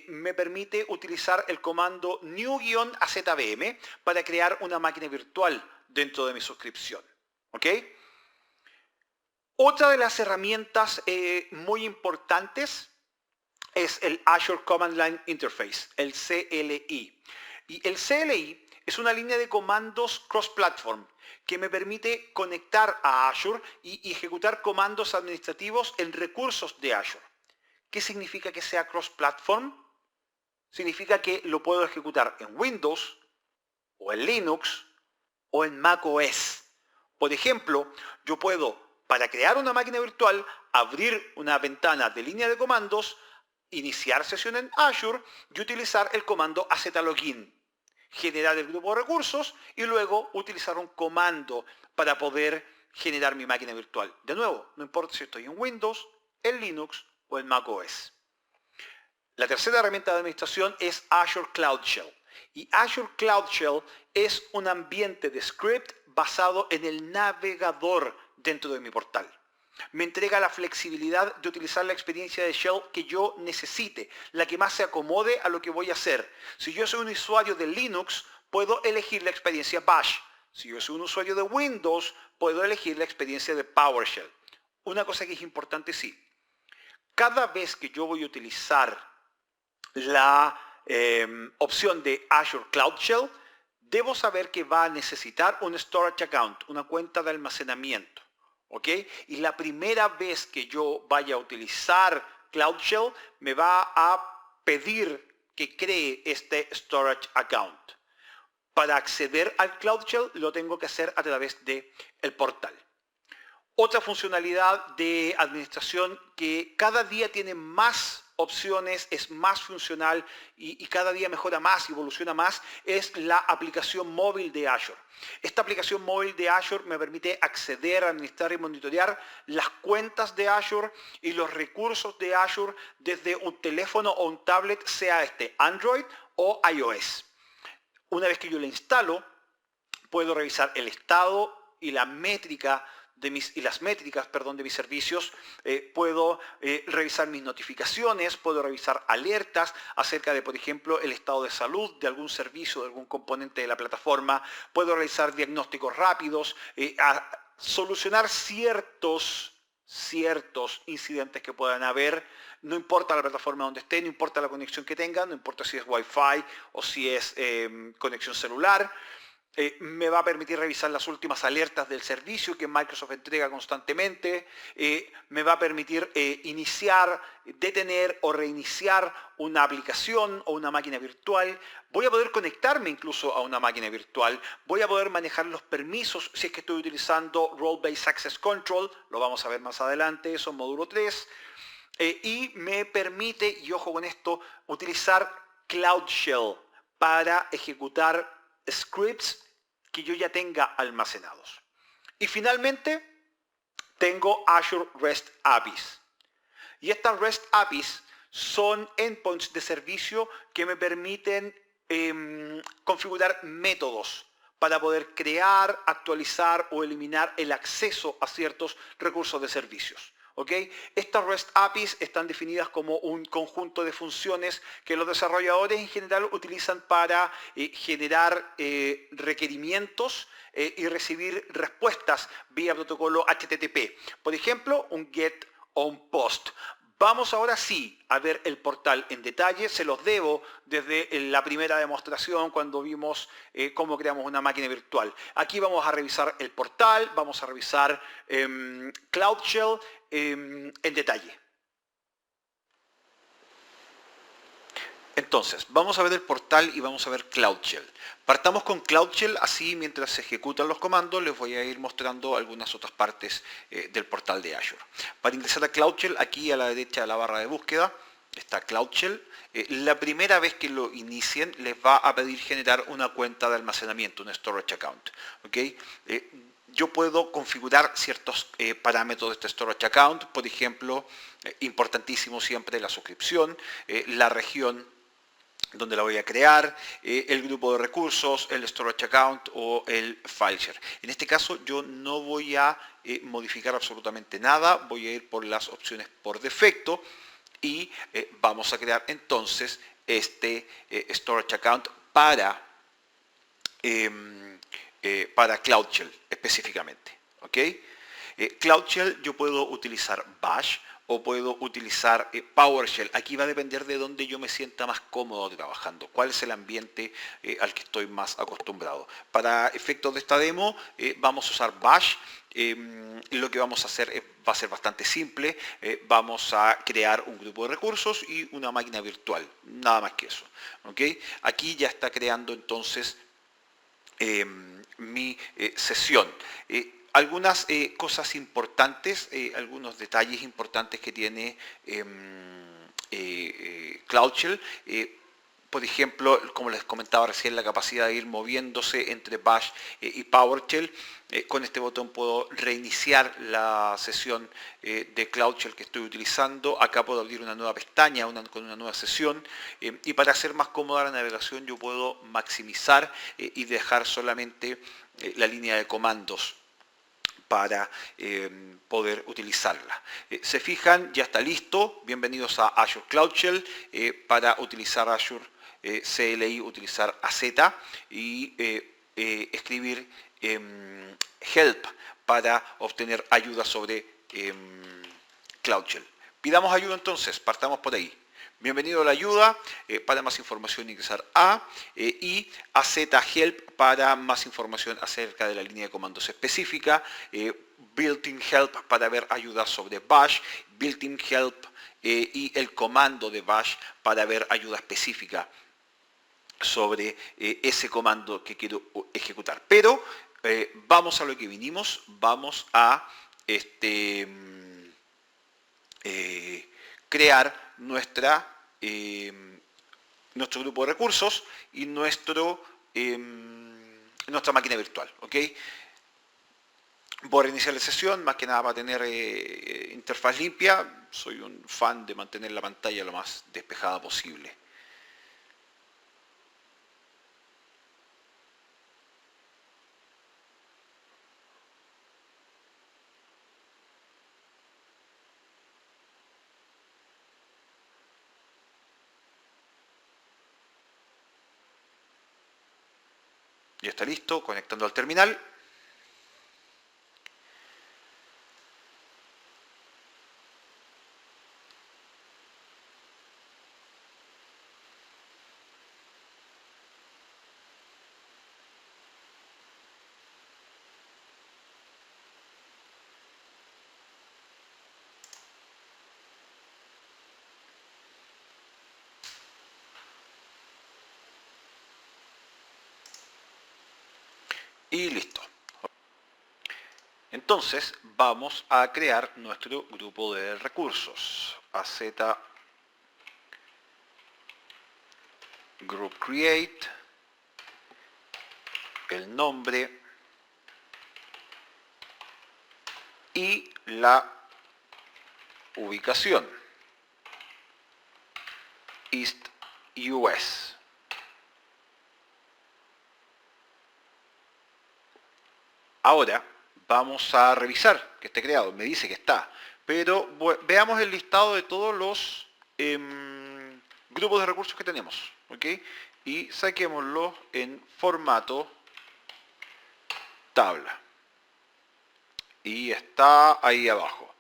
Speaker 1: me permite utilizar el comando new-azbm para crear una máquina virtual dentro de mi suscripción. ¿Ok? Otra de las herramientas muy importantes es el Azure Command Line Interface, el CLI. Y el CLI es una línea de comandos cross-platform que me permite conectar a Azure y ejecutar comandos administrativos en recursos de Azure. ¿Qué significa que sea cross-platform? Significa que lo puedo ejecutar en Windows, o en Linux, o en macOS. Por ejemplo, yo puedo, para crear una máquina virtual, abrir una ventana de línea de comandos, iniciar sesión en Azure y utilizar el comando azlogin, generar el grupo de recursos y luego utilizar un comando para poder generar mi máquina virtual. De nuevo, no importa si estoy en Windows, en Linux o en macOS. La tercera herramienta de administración es Azure Cloud Shell. Y Azure Cloud Shell es un ambiente de script basado en el navegador dentro de mi portal. Me entrega la flexibilidad de utilizar la experiencia de Shell que yo necesite, la que más se acomode a lo que voy a hacer. Si yo soy un usuario de Linux, puedo elegir la experiencia Bash. Si yo soy un usuario de Windows, puedo elegir la experiencia de PowerShell. Una cosa que es importante, sí. Cada vez que yo voy a utilizar la opción de Azure Cloud Shell, debo saber que va a necesitar un storage account, una cuenta de almacenamiento. ¿Ok? Y la primera vez que yo vaya a utilizar Cloud Shell, me va a pedir que cree este storage account. Para acceder al Cloud Shell lo tengo que hacer a través del portal. Otra funcionalidad de administración que cada día tiene más opciones, es más funcional y cada día mejora más y evoluciona más, es la aplicación móvil de Azure. Esta aplicación móvil de Azure me permite acceder, administrar y monitorear las cuentas de Azure y los recursos de Azure desde un teléfono o un tablet, sea este Android o iOS. Una vez que yo la instalo, puedo revisar el estado y la métrica las métricas de mis servicios, puedo revisar mis notificaciones, puedo revisar alertas acerca de, por ejemplo, el estado de salud de algún servicio, de algún componente de la plataforma, puedo realizar diagnósticos rápidos, solucionar ciertos incidentes que puedan haber, no importa la plataforma donde esté, no importa la conexión que tenga, no importa si es Wi-Fi o si es conexión celular. Me va a permitir revisar las últimas alertas del servicio que Microsoft entrega constantemente. Me va a permitir iniciar, detener o reiniciar una aplicación o una máquina virtual. Voy a poder conectarme incluso a una máquina virtual. Voy a poder manejar los permisos si es que estoy utilizando Role-Based Access Control. Lo vamos a ver más adelante, eso en módulo 3. Y me permite, y ojo con esto, utilizar Cloud Shell para ejecutar scripts que yo ya tenga almacenados. Y finalmente, tengo Azure REST APIs. Y estas REST APIs son endpoints de servicio que me permiten configurar métodos para poder crear, actualizar o eliminar el acceso a ciertos recursos de servicios. ¿Okay? Estas REST APIs están definidas como un conjunto de funciones que los desarrolladores en general utilizan para generar requerimientos y recibir respuestas vía protocolo HTTP. Por ejemplo, un GET o un POST. Vamos ahora sí a ver el portal en detalle, se los debo desde la primera demostración cuando vimos cómo creamos una máquina virtual. Aquí vamos a revisar el portal, vamos a revisar Cloud Shell en detalle. Entonces, vamos a ver el portal y vamos a ver Cloud Shell. Partamos con Cloud Shell, así mientras se ejecutan los comandos les voy a ir mostrando algunas otras partes del portal de Azure. Para ingresar a Cloud Shell, aquí a la derecha de la barra de búsqueda está Cloud Shell. La primera vez que lo inicien les va a pedir generar una cuenta de almacenamiento, un storage account. ¿Okay? Yo puedo configurar ciertos parámetros de este storage account, por ejemplo, importantísimo siempre la suscripción, la región donde la voy a crear, el grupo de recursos, el storage account o el file share. En este caso yo no voy a modificar absolutamente nada, voy a ir por las opciones por defecto y vamos a crear entonces este storage account para Cloud Shell específicamente. ¿Okay? Cloud Shell yo puedo utilizar Bash o puedo utilizar PowerShell. Aquí va a depender de dónde yo me sienta más cómodo trabajando, cuál es el ambiente al que estoy más acostumbrado. Para efectos de esta demo vamos a usar Bash. Lo que vamos a hacer va a ser bastante simple. Vamos a crear un grupo de recursos y una máquina virtual, nada más que eso. ¿Okay? Aquí ya está creando entonces mi sesión. Algunas cosas importantes, algunos detalles importantes que tiene Cloud Shell. Por ejemplo, como les comentaba recién, la capacidad de ir moviéndose entre Bash y PowerShell. Con este botón puedo reiniciar la sesión de Cloud Shell que estoy utilizando. Acá puedo abrir una nueva pestaña con una nueva sesión. Y para hacer más cómoda la navegación yo puedo maximizar y dejar solamente la línea de comandos para poder utilizarla. Se fijan, ya está listo. Bienvenidos a Azure Cloud Shell. Para utilizar Azure CLI, utilizar AZ y escribir help para obtener ayuda sobre Cloud Shell. Pidamos ayuda entonces, partamos por ahí. Bienvenido a la ayuda, para más información ingresar a y AZ Help para más información acerca de la línea de comandos específica, Built-in Help para ver ayuda sobre Bash, Built-in Help y el comando de Bash para ver ayuda específica sobre ese comando que quiero ejecutar. Pero vamos a lo que vinimos, vamos a crear nuestro grupo de recursos y nuestra máquina virtual. ¿Okay? Voy a reiniciar la sesión, más que nada para tener interfaz limpia. Soy un fan de mantener la pantalla lo más despejada posible. Ya está listo, conectando al terminal. Y listo. Entonces vamos a crear nuestro grupo de recursos. AZ Group Create, el nombre y la ubicación. East US. Ahora vamos a revisar que esté creado. Me dice que está. Pero veamos el listado de todos los grupos de recursos que tenemos. ¿Ok? Y saquémoslo en formato tabla. Y está ahí abajo.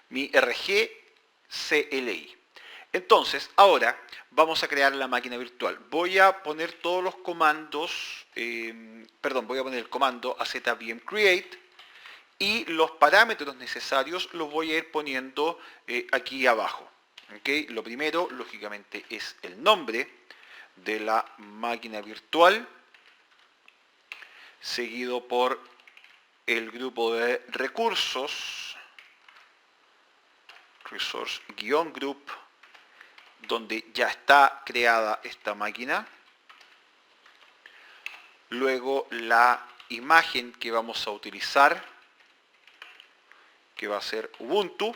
Speaker 1: Mi RG CLI. Entonces, ahora vamos a crear la máquina virtual. Voy a poner todos los comandos, voy a poner el comando azvmcreate y los parámetros necesarios los voy a ir poniendo aquí abajo. ¿Okay? Lo primero, lógicamente, es el nombre de la máquina virtual, seguido por el grupo de recursos, resource-group, donde ya está creada esta máquina. Luego la imagen que vamos a utilizar, que va a ser Ubuntu.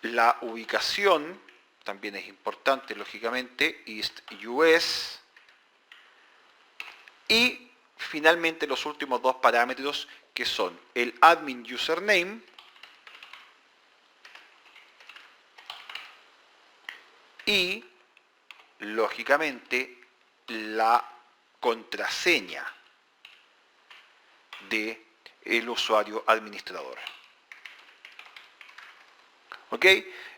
Speaker 1: La ubicación también es importante, lógicamente, East US. Y finalmente los últimos dos parámetros, que son el admin username y, lógicamente, la contraseña del usuario administrador. ¿Ok?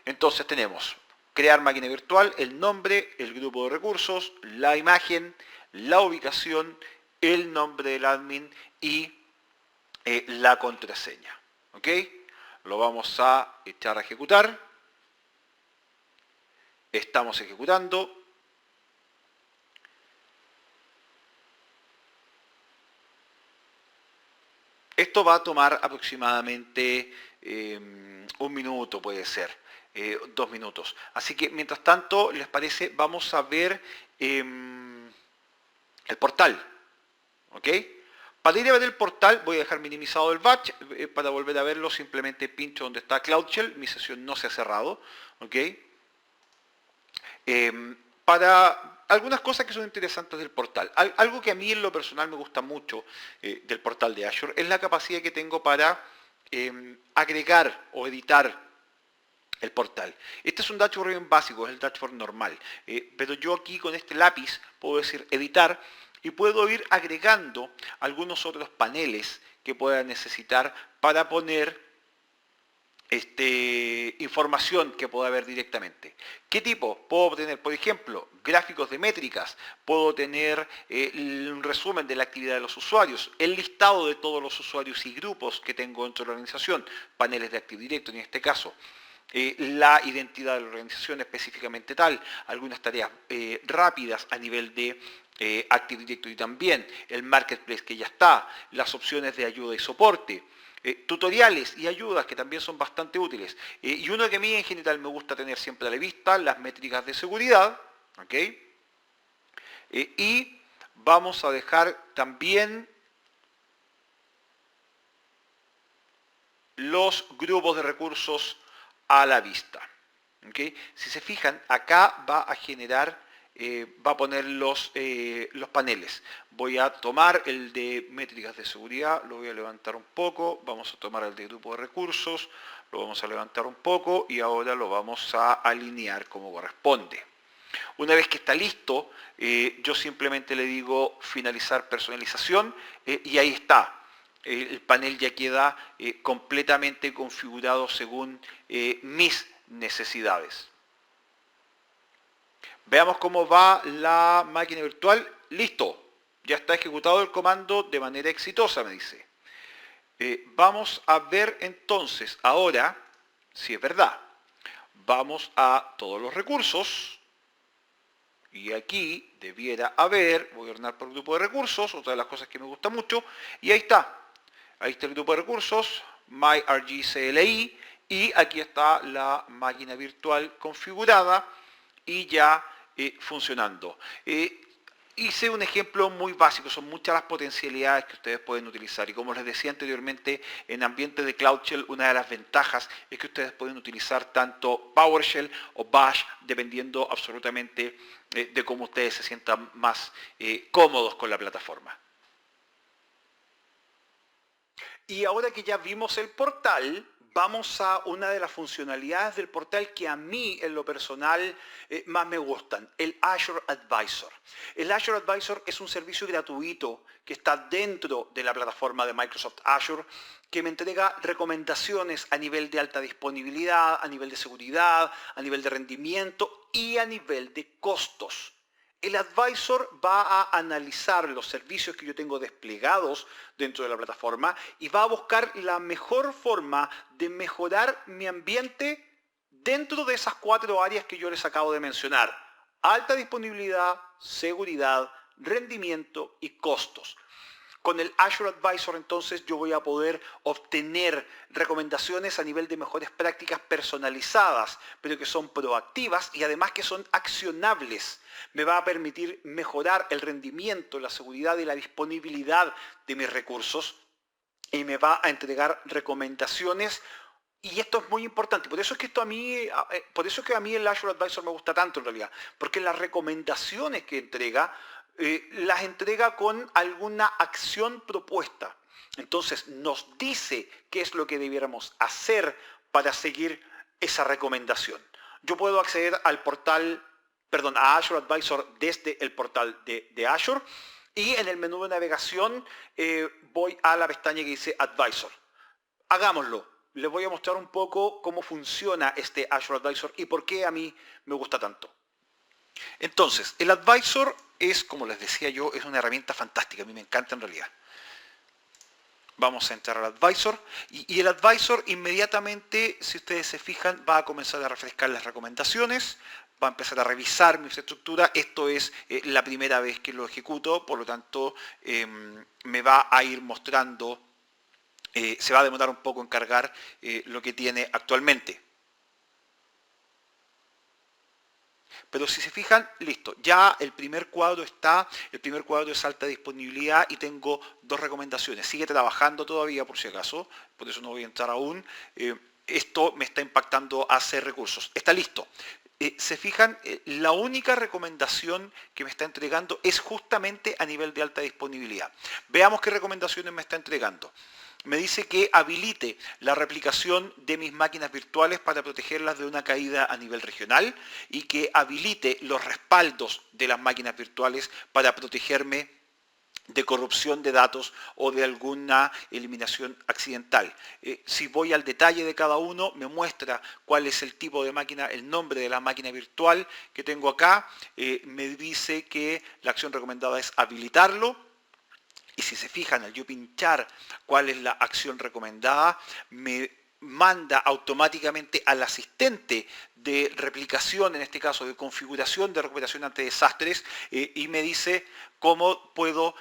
Speaker 1: Entonces tenemos crear máquina virtual, el nombre, el grupo de recursos, la imagen, la ubicación, el nombre del admin y la contraseña. ¿Ok? Lo vamos a echar a ejecutar. Estamos ejecutando. Esto va a tomar aproximadamente un minuto, puede ser, 2 minutos. Así que, mientras tanto, ¿les parece? Vamos a ver el portal. ¿Ok? Para ir a ver el portal, voy a dejar minimizado el batch. Para volver a verlo, simplemente pincho donde está Cloud Shell. Mi sesión no se ha cerrado. ¿Ok? Para algunas cosas que son interesantes del portal. Algo que a mí en lo personal me gusta mucho del portal de Azure es la capacidad que tengo para agregar o editar el portal. Este es un dashboard bien básico, es el dashboard normal. Pero yo aquí con este lápiz puedo decir editar y puedo ir agregando algunos otros paneles que pueda necesitar para poner información que pueda ver directamente. ¿Qué tipo? Puedo tener, por ejemplo, gráficos de métricas, puedo tener un resumen de la actividad de los usuarios, el listado de todos los usuarios y grupos que tengo dentro de la organización, paneles de Active Directory en este caso, la identidad de la organización específicamente tal, algunas tareas rápidas a nivel de Active Directory también, el Marketplace que ya está, las opciones de ayuda y soporte, tutoriales y ayudas que también son bastante útiles. Y uno que a mí en general me gusta tener siempre a la vista, las métricas de seguridad. ¿Ok? Y vamos a dejar también los grupos de recursos a la vista. ¿Ok? Si se fijan, acá va a generar, va a poner los paneles. Voy a tomar el de métricas de seguridad, lo voy a levantar un poco, vamos a tomar el de grupo de recursos, lo vamos a levantar un poco y ahora lo vamos a alinear como corresponde. Una vez que está listo, yo simplemente le digo finalizar personalización y ahí está. El panel ya queda completamente configurado según mis necesidades. Veamos cómo va la máquina virtual. Listo, ya está ejecutado el comando de manera exitosa, me dice. Vamos a ver entonces ahora si es verdad. Vamos a todos los recursos Y aquí debiera haber, voy a ordenar por grupo de recursos, otra de las cosas que me gusta mucho, y ahí está. Ahí está el grupo de recursos, MyRGCLI, y aquí está la máquina virtual configurada y ya funcionando. Hice un ejemplo muy básico, son muchas las potencialidades que ustedes pueden utilizar y como les decía anteriormente, en ambiente de Cloud Shell una de las ventajas es que ustedes pueden utilizar tanto PowerShell o Bash dependiendo absolutamente de cómo ustedes se sientan más cómodos con la plataforma. Y ahora que ya vimos el portal, vamos a una de las funcionalidades del portal que a mí en lo personal más me gustan, el Azure Advisor. El Azure Advisor es un servicio gratuito que está dentro de la plataforma de Microsoft Azure que me entrega recomendaciones a nivel de alta disponibilidad, a nivel de seguridad, a nivel de rendimiento y a nivel de costos. El advisor va a analizar los servicios que yo tengo desplegados dentro de la plataforma y va a buscar la mejor forma de mejorar mi ambiente dentro de esas 4 áreas que yo les acabo de mencionar. Alta disponibilidad, seguridad, rendimiento y costos. Con el Azure Advisor entonces yo voy a poder obtener recomendaciones a nivel de mejores prácticas personalizadas, pero que son proactivas y además que son accionables. Me va a permitir mejorar el rendimiento, la seguridad y la disponibilidad de mis recursos y me va a entregar recomendaciones. Y esto es muy importante, por eso es que a mí el Azure Advisor me gusta tanto en realidad, porque las recomendaciones que entrega las entrega con alguna acción propuesta. Entonces nos dice qué es lo que debiéramos hacer para seguir esa recomendación. Yo puedo acceder al portal, a Azure Advisor desde el portal de Azure y en el menú de navegación voy a la pestaña que dice Advisor. Hagámoslo. Les voy a mostrar un poco cómo funciona este Azure Advisor y por qué a mí me gusta tanto. Entonces, el Advisor es, como les decía yo, es una herramienta fantástica, a mí me encanta en realidad. Vamos a entrar al Advisor y el Advisor inmediatamente, si ustedes se fijan, va a comenzar a refrescar las recomendaciones, va a empezar a revisar mi infraestructura. Esto es la primera vez que lo ejecuto, por lo tanto me va a ir mostrando, se va a demorar un poco en cargar lo que tiene actualmente. Pero si se fijan, listo, ya el primer cuadro está, el primer cuadro es alta disponibilidad y tengo 2 recomendaciones. Sigue trabajando todavía por si acaso, por eso no voy a entrar aún. Esto me está impactando a hacer recursos. Está listo. Se fijan, la única recomendación que me está entregando es justamente a nivel de alta disponibilidad. Veamos qué recomendaciones me está entregando. Me dice que habilite la replicación de mis máquinas virtuales para protegerlas de una caída a nivel regional y que habilite los respaldos de las máquinas virtuales para protegerme de corrupción de datos o de alguna eliminación accidental. Si voy al detalle de cada uno, me muestra cuál es el tipo de máquina, el nombre de la máquina virtual que tengo acá. Me dice que la acción recomendada es habilitarlo. Y si se fijan, al yo pinchar cuál es la acción recomendada, me manda automáticamente al asistente de replicación, en este caso de configuración de recuperación ante desastres, y me dice cómo puedo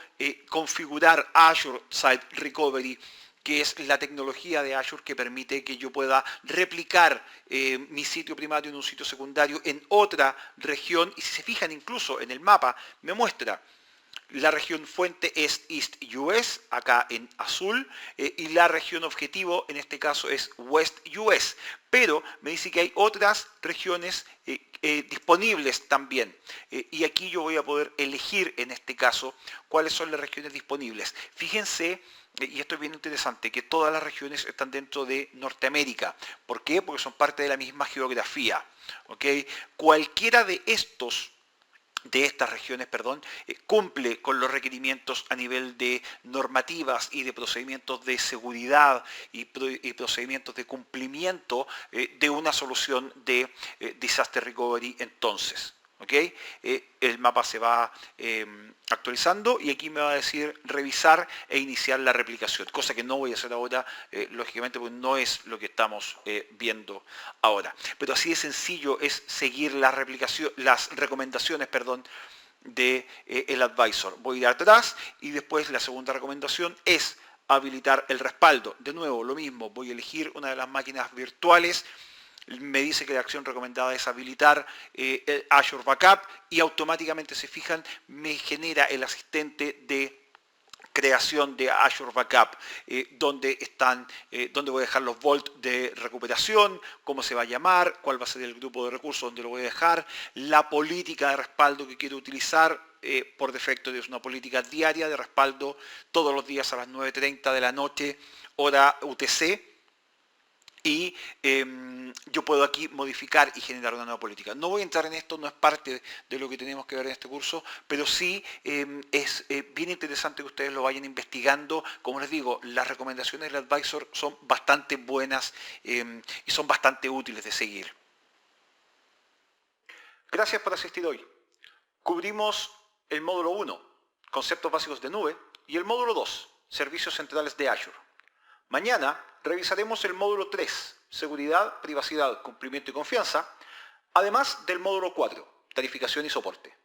Speaker 1: configurar Azure Site Recovery, que es la tecnología de Azure que permite que yo pueda replicar mi sitio primario en un sitio secundario en otra región. Y si se fijan incluso en el mapa, me muestra la región fuente es East US, acá en azul, y la región objetivo en este caso es West US. Pero me dice que hay otras regiones disponibles también. Y aquí yo voy a poder elegir en este caso cuáles son las regiones disponibles. Fíjense, y esto es bien interesante, que todas las regiones están dentro de Norteamérica. ¿Por qué? Porque son parte de la misma geografía. ¿Okay? Cualquiera de estas regiones, cumple con los requerimientos a nivel de normativas y de procedimientos de seguridad y procedimientos de cumplimiento de una solución de disaster recovery entonces. ¿ok? El mapa se va actualizando y aquí me va a decir revisar e iniciar la replicación, cosa que no voy a hacer ahora, lógicamente, porque no es lo que estamos viendo ahora. Pero así de sencillo es seguir la replicación, las recomendaciones, perdón, de el advisor. Voy a ir atrás y después la segunda recomendación es habilitar el respaldo. De nuevo, lo mismo, voy a elegir una de las máquinas virtuales, me dice que la acción recomendada es habilitar el Azure Backup y automáticamente, se fijan, me genera el asistente de creación de Azure Backup, donde voy a dejar los vault de recuperación, cómo se va a llamar, cuál va a ser el grupo de recursos donde lo voy a dejar, la política de respaldo que quiero utilizar. Por defecto es una política diaria de respaldo todos los días a las 9:30 de la noche, hora UTC, y yo puedo aquí modificar y generar una nueva política. No voy a entrar en esto, no es parte de lo que tenemos que ver en este curso, pero sí es bien interesante que ustedes lo vayan investigando. Como les digo, las recomendaciones del advisor son bastante buenas y son bastante útiles de seguir. Gracias por asistir hoy. Cubrimos el módulo 1, conceptos básicos de nube, y el módulo 2, servicios centrales de Azure. Mañana revisaremos el módulo 3, seguridad, privacidad, cumplimiento y confianza, además del módulo 4, tarificación y soporte.